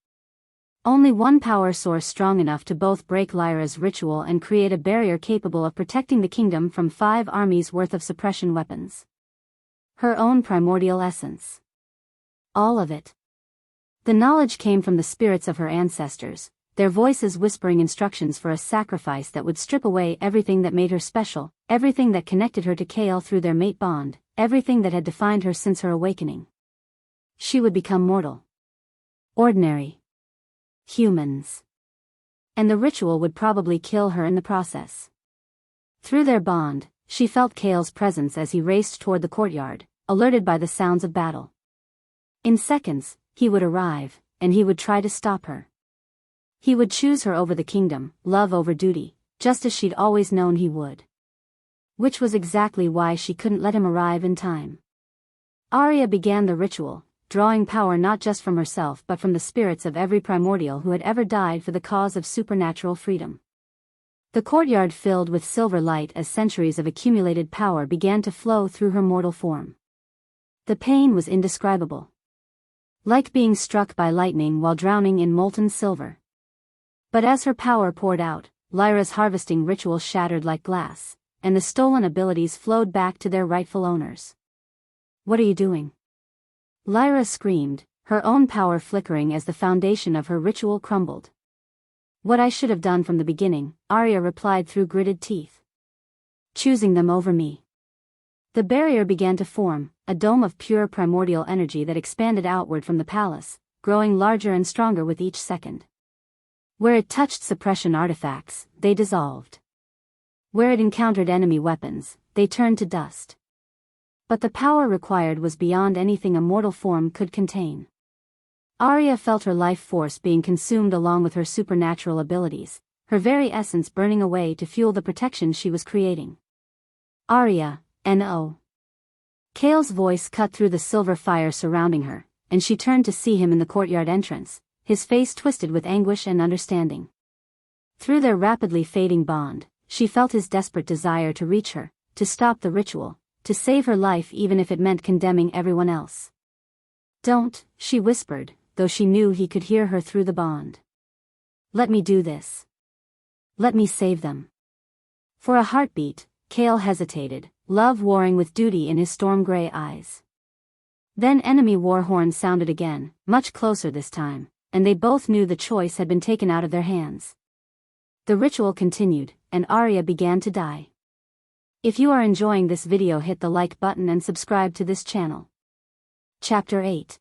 Only one power source strong enough to both break Lyra's ritual and create a barrier capable of protecting the kingdom from 5 armies worth of suppression weapons. Her own primordial essence. All of it. The knowledge came from the spirits of her ancestors, their voices whispering instructions for a sacrifice that would strip away everything that made her special, everything that connected her to Kael through their mate bond, everything that had defined her since her awakening. She would become mortal. Ordinary. Humans. And the ritual would probably kill her in the process. Through their bond, she felt Kael's presence as he raced toward the courtyard, alerted by the sounds of battle. In seconds, he would arrive, and he would try to stop her. He would choose her over the kingdom, love over duty, just as she'd always known he would. Which was exactly why she couldn't let him arrive in time. Aria began the ritual, drawing power not just from herself but from the spirits of every primordial who had ever died for the cause of supernatural freedom. The courtyard filled with silver light as centuries of accumulated power began to flow through her mortal form. The pain was indescribable. Like being struck by lightning while drowning in molten silver. But as her power poured out, Lyra's harvesting ritual shattered like glass, and the stolen abilities flowed back to their rightful owners. "What are you doing?" Lyra screamed, her own power flickering as the foundation of her ritual crumbled. "What I should have done from the beginning," Aria replied through gritted teeth. "Choosing them over me." The barrier began to form, a dome of pure primordial energy that expanded outward from the palace, growing larger and stronger with each second. Where it touched suppression artifacts, they dissolved. Where it encountered enemy weapons, they turned to dust. But the power required was beyond anything a mortal form could contain. Aria felt her life force being consumed along with her supernatural abilities, her very essence burning away to fuel the protection she was creating. "Aria, no." Kale's voice cut through the silver fire surrounding her, and she turned to see him in the courtyard entrance, his face twisted with anguish and understanding. Through their rapidly fading bond, she felt his desperate desire to reach her, to stop the ritual, to save her life even if it meant condemning everyone else. "Don't," she whispered, though she knew he could hear her through the bond. "Let me do this. Let me save them." For a heartbeat, Kale hesitated, love warring with duty in his storm-gray eyes. Then enemy war horns sounded again, much closer this time, and they both knew the choice had been taken out of their hands. The ritual continued, and Aria began to die. If you are enjoying this video, hit the like button and subscribe to this channel. Chapter 8.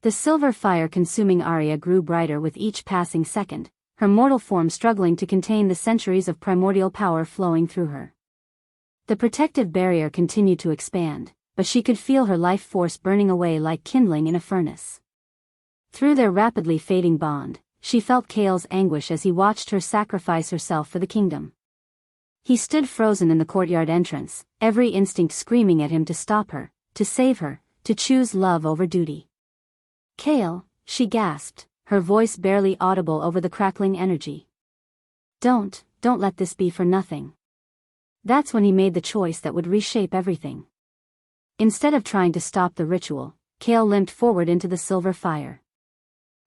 The silver fire consuming Aria grew brighter with each passing second, her mortal form struggling to contain the centuries of primordial power flowing through her. The protective barrier continued to expand, but she could feel her life force burning away like kindling in a furnace. Through their rapidly fading bond, she felt Kale's anguish as he watched her sacrifice herself for the kingdom. He stood frozen in the courtyard entrance, every instinct screaming at him to stop her, to save her, to choose love over duty. "Kale," she gasped, her voice barely audible over the crackling energy. Don't let this be for nothing." That's when he made the choice that would reshape everything. Instead of trying to stop the ritual, Kale limped forward into the silver fire.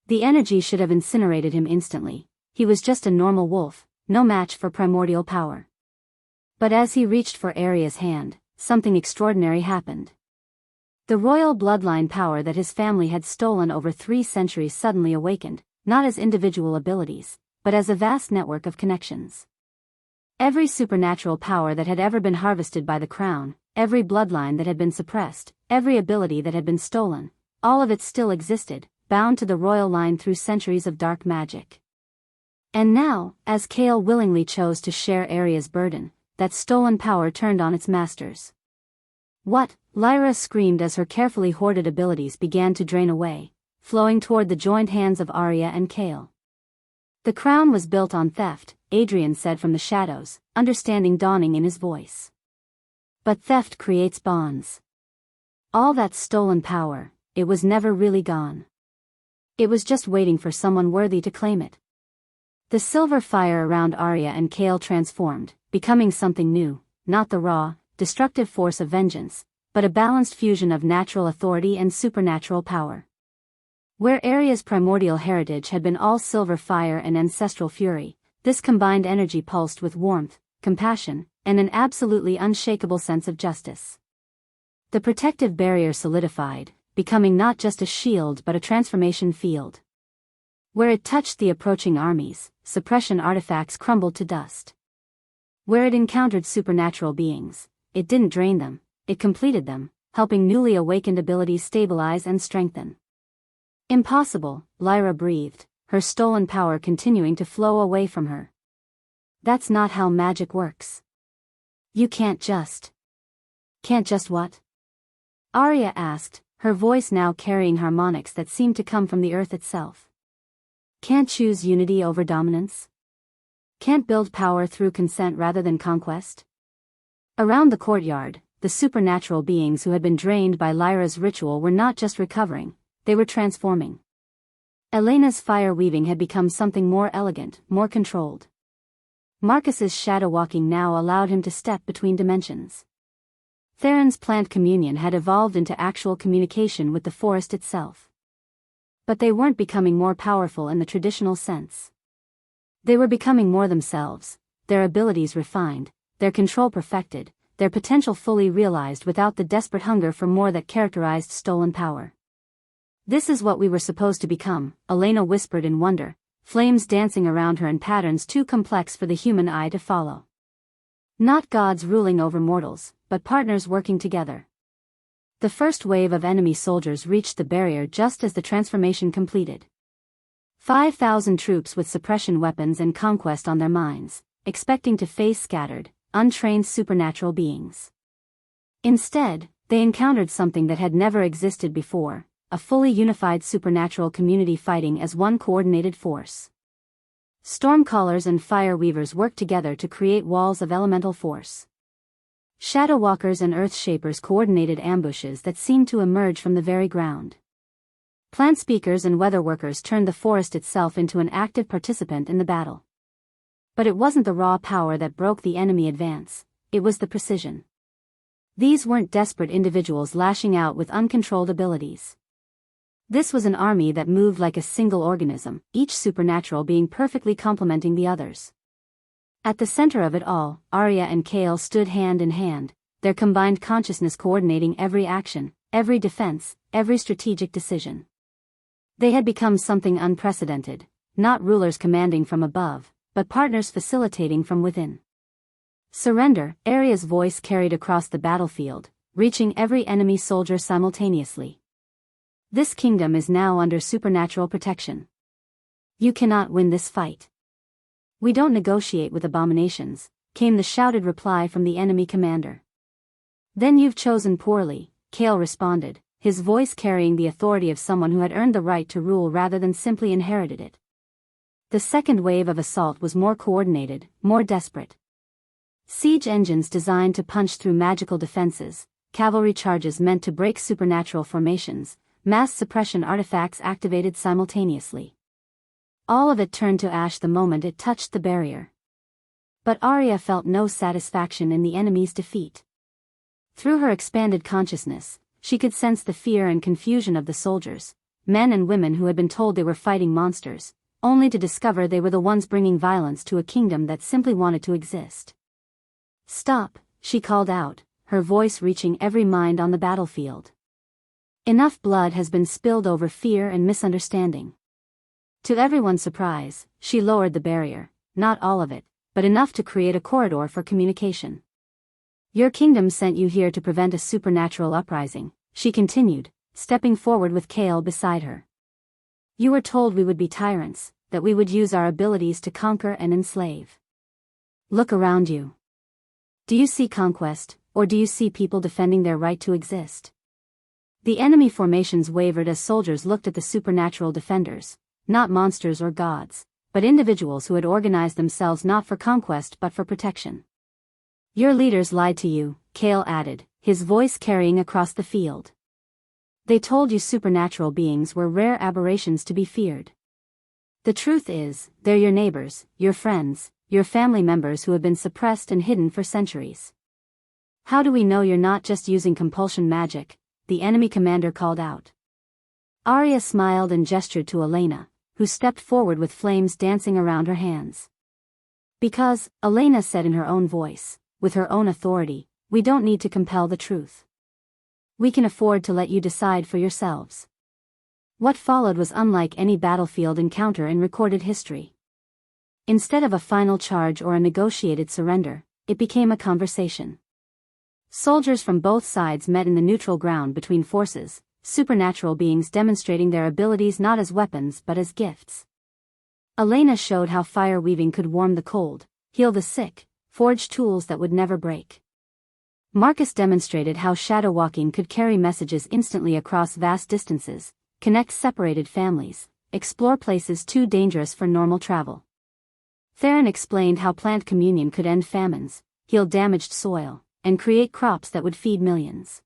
The energy should have incinerated him instantly. He was just a normal wolf, no match for primordial power. But as he reached for Aria's hand, something extraordinary happened. The royal bloodline power that his family had stolen over 3 centuries suddenly awakened, not as individual abilities, but as a vast network of connections. Every supernatural power that had ever been harvested by the crown, every bloodline that had been suppressed, every ability that had been stolen, all of it still existed, bound to the royal line through centuries of dark magic. And now, as Kale willingly chose to share Aria's burden, that stolen power turned on its masters. "What?" Lyra screamed as her carefully hoarded abilities began to drain away, flowing toward the joined hands of Aria and Kale. "The crown was built on theft," Adrian said from the shadows, understanding dawning in his voice. "But theft creates bonds. All that stolen power, it was never really gone. It was just waiting for someone worthy to claim it." The silver fire around Aria and Kale transformed, becoming something new, not the raw, destructive force of vengeance, but a balanced fusion of natural authority and supernatural power. Where Aria's primordial heritage had been all silver fire and ancestral fury, this combined energy pulsed with warmth, compassion, and an absolutely unshakable sense of justice. The protective barrier solidified, becoming not just a shield but a transformation field. Where it touched the approaching armies, suppression artifacts crumbled to dust. Where it encountered supernatural beings, it didn't drain them, it completed them, helping newly awakened abilities stabilize and strengthen. "Impossible," Lyra breathed, her stolen power continuing to flow away from her. "That's not how magic works. You can't just..." "Can't just what?" Aria asked, her voice now carrying harmonics that seemed to come from the earth itself. "Can't choose unity over dominance? Can't build power through consent rather than conquest?" Around the courtyard, the supernatural beings who had been drained by Lyra's ritual were not just recovering, they were transforming. Elena's fire weaving had become something more elegant, more controlled. Marcus's shadow walking now allowed him to step between dimensions. Theron's plant communion had evolved into actual communication with the forest itself. But they weren't becoming more powerful in the traditional sense. They were becoming more themselves, their abilities refined, their control perfected, their potential fully realized without the desperate hunger for more that characterized stolen power. "This is what we were supposed to become," Elena whispered in wonder, flames dancing around her in patterns too complex for the human eye to follow. Not gods ruling over mortals, but partners working together. The first wave of enemy soldiers reached the barrier just as the transformation completed. 5,000 troops with suppression weapons and conquest on their minds, expecting to face scattered, untrained supernatural beings. Instead, they encountered something that had never existed before, a fully unified supernatural community fighting as one coordinated force. Stormcallers and fire weavers worked together to create walls of elemental force. Shadowwalkers and Earthshapers coordinated ambushes that seemed to emerge from the very ground. Plant speakers and weatherworkers turned the forest itself into an active participant in the battle. But it wasn't the raw power that broke the enemy advance, it was the precision. These weren't desperate individuals lashing out with uncontrolled abilities. This was an army that moved like a single organism, each supernatural being perfectly complementing the others. At the center of it all, Aria and Kale stood hand in hand, their combined consciousness coordinating every action, every defense, every strategic decision. They had become something unprecedented, not rulers commanding from above, but partners facilitating from within. "Surrender," Aria's voice carried across the battlefield, reaching every enemy soldier simultaneously. "This kingdom is now under supernatural protection. You cannot win this fight." "We don't negotiate with abominations," came the shouted reply from the enemy commander. "Then you've chosen poorly," Kale responded, his voice carrying the authority of someone who had earned the right to rule rather than simply inherited it. The second wave of assault was more coordinated, more desperate. Siege engines designed to punch through magical defenses, cavalry charges meant to break supernatural formations, mass suppression artifacts activated simultaneously. All of it turned to ash the moment it touched the barrier. But Aria felt no satisfaction in the enemy's defeat. Through her expanded consciousness, she could sense the fear and confusion of the soldiers, men and women who had been told they were fighting monsters, only to discover they were the ones bringing violence to a kingdom that simply wanted to exist. "Stop," she called out, her voice reaching every mind on the battlefield. "Enough blood has been spilled over fear and misunderstanding." To everyone's surprise, she lowered the barrier, not all of it, but enough to create a corridor for communication. "Your kingdom sent you here to prevent a supernatural uprising," she continued, stepping forward with Kale beside her. "You were told we would be tyrants, that we would use our abilities to conquer and enslave. Look around you. Do you see conquest, or do you see people defending their right to exist?" The enemy formations wavered as soldiers looked at the supernatural defenders, not monsters or gods, but individuals who had organized themselves not for conquest but for protection. "Your leaders lied to you," Kale added, his voice carrying across the field. "They told you supernatural beings were rare aberrations to be feared. The truth is, they're your neighbors, your friends, your family members who have been suppressed and hidden for centuries." "How do we know you're not just using compulsion magic?" the enemy commander called out. Aria smiled and gestured to Elena, who stepped forward with flames dancing around her hands. "Because," Elena said in her own voice, with her own authority, "we don't need to compel the truth. We can afford to let you decide for yourselves." What followed was unlike any battlefield encounter in recorded history. Instead of a final charge or a negotiated surrender, it became a conversation. Soldiers from both sides met in the neutral ground between forces, supernatural beings demonstrating their abilities not as weapons but as gifts. Elena showed how fire weaving could warm the cold, heal the sick, forge tools that would never break. Marcus demonstrated how shadow walking could carry messages instantly across vast distances, connect separated families, explore places too dangerous for normal travel. Theron explained how plant communion could end famines, heal damaged soil, and create crops that would feed millions.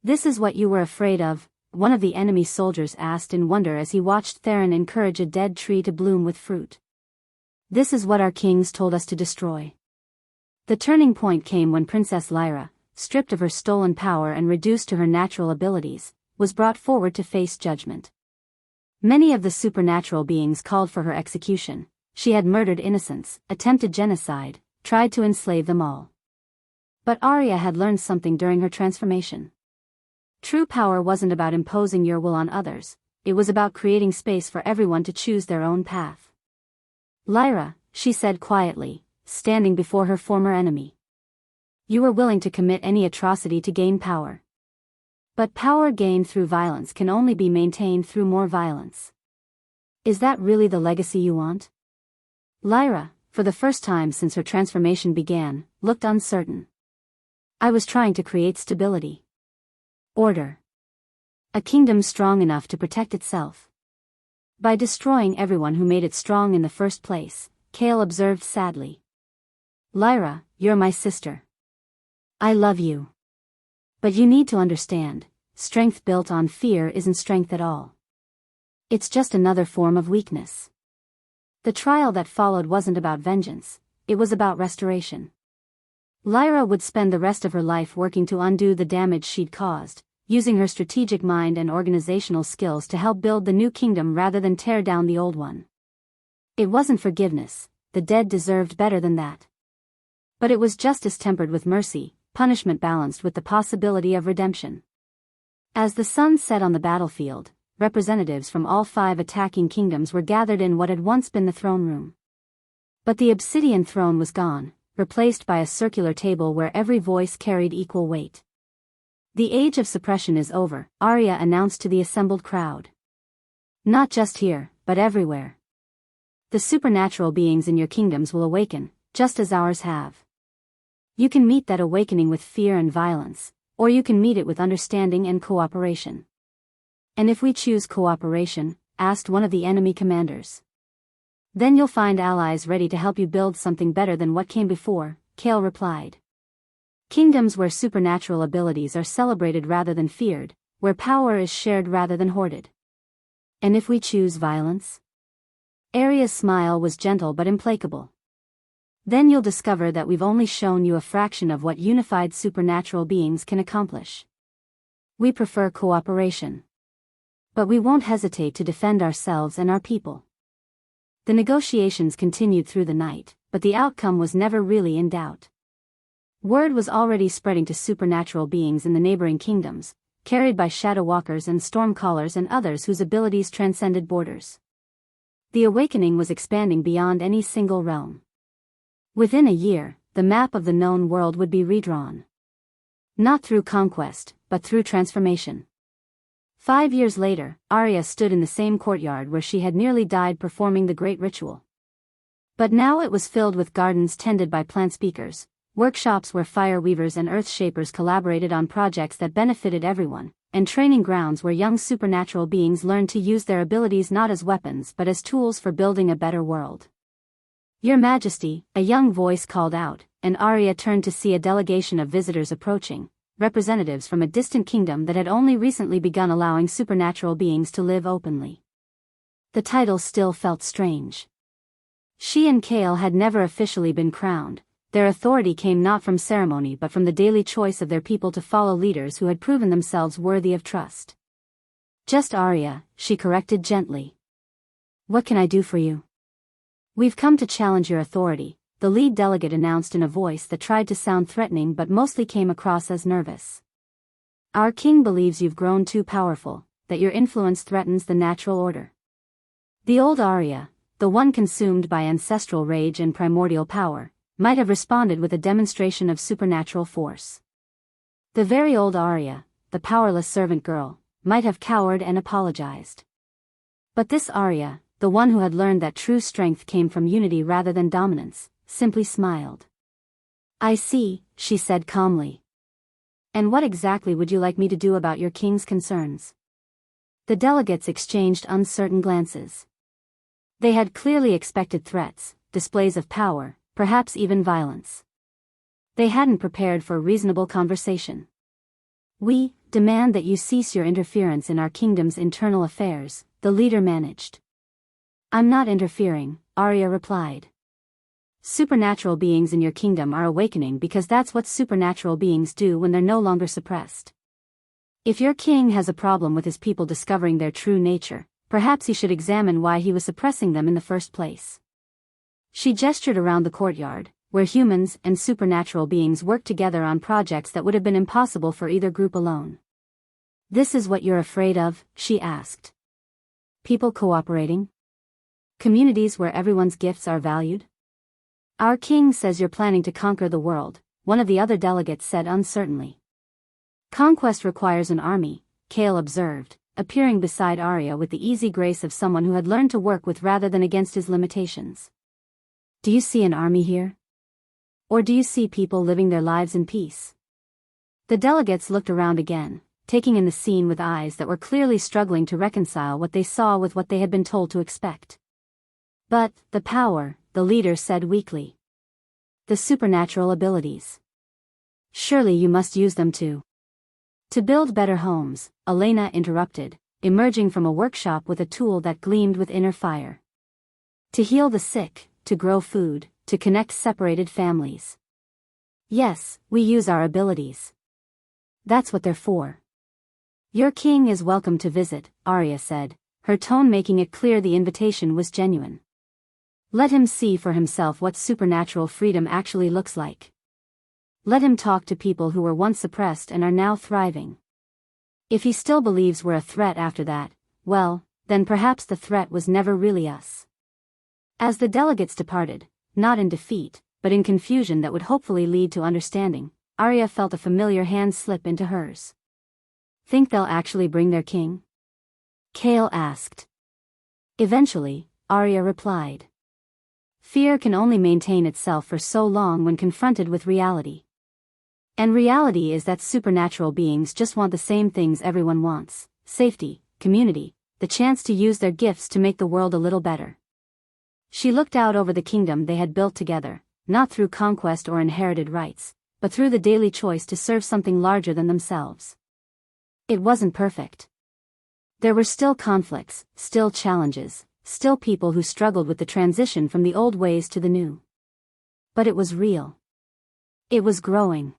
"This is what you were afraid of?" one of the enemy soldiers asked in wonder as he watched Theron encourage a dead tree to bloom with fruit. "This is what our kings told us to destroy." The turning point came when Princess Lyra, stripped of her stolen power and reduced to her natural abilities, was brought forward to face judgment. Many of the supernatural beings called for her execution, she had murdered innocents, attempted genocide, tried to enslave them all. But Aria had learned something during her transformation. True power wasn't about imposing your will on others, it was about creating space for everyone to choose their own path. Lyra, she said quietly, standing before her former enemy. You were willing to commit any atrocity to gain power. But power gained through violence can only be maintained through more violence. Is that really the legacy you want? Lyra, for the first time since her transformation began, looked uncertain. I was trying to create stability. Order. A kingdom strong enough to protect itself. By destroying everyone who made it strong in the first place, Kale observed sadly. Lyra, you're my sister. I love you. But you need to understand, strength built on fear isn't strength at all. It's just another form of weakness. The trial that followed wasn't about vengeance, it was about restoration. Lyra would spend the rest of her life working to undo the damage she'd caused, using her strategic mind and organizational skills to help build the new kingdom rather than tear down the old one. It wasn't forgiveness, the dead deserved better than that. But it was justice tempered with mercy, punishment balanced with the possibility of redemption. As the sun set on the battlefield, representatives from all 5 attacking kingdoms were gathered in what had once been the throne room. But the obsidian throne was gone, replaced by a circular table where every voice carried equal weight. The age of suppression is over, Aria announced to the assembled crowd. Not just here, but everywhere. The supernatural beings in your kingdoms will awaken, just as ours have. You can meet that awakening with fear and violence, or you can meet it with understanding and cooperation. And if we choose cooperation, asked one of the enemy commanders. Then you'll find allies ready to help you build something better than what came before, Kale replied. Kingdoms where supernatural abilities are celebrated rather than feared, where power is shared rather than hoarded. And if we choose violence? Aria's smile was gentle but implacable. Then you'll discover that we've only shown you a fraction of what unified supernatural beings can accomplish. We prefer cooperation. But we won't hesitate to defend ourselves and our people. The negotiations continued through the night, but the outcome was never really in doubt. Word was already spreading to supernatural beings in the neighboring kingdoms, carried by shadow walkers and stormcallers and others whose abilities transcended borders. The awakening was expanding beyond any single realm. Within a year, the map of the known world would be redrawn. Not through conquest, but through transformation. 5 years later, Aria stood in the same courtyard where she had nearly died performing the great ritual. But now it was filled with gardens tended by plant speakers, workshops where fire weavers and earth shapers collaborated on projects that benefited everyone, and training grounds where young supernatural beings learned to use their abilities not as weapons but as tools for building a better world. Your Majesty, a young voice called out, and Aria turned to see a delegation of visitors approaching, representatives from a distant kingdom that had only recently begun allowing supernatural beings to live openly. The title still felt strange. She and Kale had never officially been crowned. Their authority came not from ceremony but from the daily choice of their people to follow leaders who had proven themselves worthy of trust. Just Aria, she corrected gently. What can I do for you? We've come to challenge your authority, the lead delegate announced in a voice that tried to sound threatening but mostly came across as nervous. Our king believes you've grown too powerful, that your influence threatens the natural order. The old Aria, the one consumed by ancestral rage and primordial power, might have responded with a demonstration of supernatural force. The very old Aria, the powerless servant girl, might have cowered and apologized. But this Aria, the one who had learned that true strength came from unity rather than dominance, simply smiled. I see, she said calmly. And what exactly would you like me to do about your king's concerns? The delegates exchanged uncertain glances. They had clearly expected threats, displays of power, perhaps even violence. They hadn't prepared for a reasonable conversation. We demand that you cease your interference in our kingdom's internal affairs, the leader managed. I'm not interfering, Aria replied. Supernatural beings in your kingdom are awakening because that's what supernatural beings do when they're no longer suppressed. If your king has a problem with his people discovering their true nature, perhaps he should examine why he was suppressing them in the first place. She gestured around the courtyard, where humans and supernatural beings worked together on projects that would have been impossible for either group alone. This is what you're afraid of? She asked. People cooperating? Communities where everyone's gifts are valued? Our king says you're planning to conquer the world, one of the other delegates said uncertainly. Conquest requires an army, Kale observed, appearing beside Aria with the easy grace of someone who had learned to work with rather than against his limitations. Do you see an army here? Or do you see people living their lives in peace? The delegates looked around again, taking in the scene with eyes that were clearly struggling to reconcile what they saw with what they had been told to expect. But, the power, the leader said weakly. The supernatural abilities. Surely you must use them too. To build better homes, Elena interrupted, emerging from a workshop with a tool that gleamed with inner fire. To heal the sick, to grow food, to connect separated families. Yes, we use our abilities. That's what they're for. Your king is welcome to visit, Aria said, her tone making it clear the invitation was genuine. Let him see for himself what supernatural freedom actually looks like. Let him talk to people who were once suppressed and are now thriving. If he still believes we're a threat after that, well, then perhaps the threat was never really us. As the delegates departed, not in defeat, but in confusion that would hopefully lead to understanding, Aria felt a familiar hand slip into hers. Think they'll actually bring their king? Kale asked. Eventually, Aria replied. Fear can only maintain itself for so long when confronted with reality. And reality is that supernatural beings just want the same things everyone wants: safety, community, the chance to use their gifts to make the world a little better. She looked out over the kingdom they had built together, not through conquest or inherited rights, but through the daily choice to serve something larger than themselves. It wasn't perfect. There were still conflicts, still challenges, still people who struggled with the transition from the old ways to the new. But it was real. It was growing.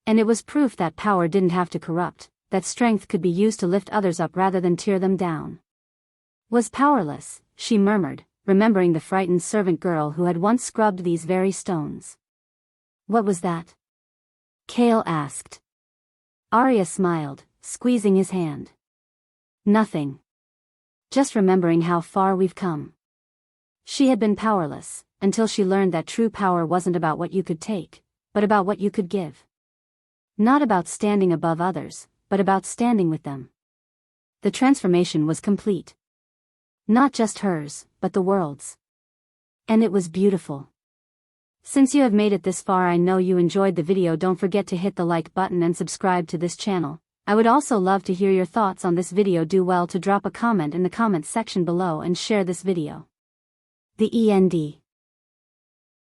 And it was proof that power didn't have to corrupt, that strength could be used to lift others up rather than tear them down. Was powerless, she murmured, remembering the frightened servant girl who had once scrubbed these very stones. What was that? Kale asked. Aria smiled, squeezing his hand. Nothing. Just remembering how far we've come. She had been powerless, until she learned that true power wasn't about what you could take, but about what you could give. Not about standing above others, but about standing with them. The transformation was complete. Not just hers, but the world's. And it was beautiful. Since you have made it this far, I know you enjoyed the video. Don't forget to hit the like button and subscribe to this channel. I would also love to hear your thoughts on this video. Do well to drop a comment in the comments section below and share this video. The END.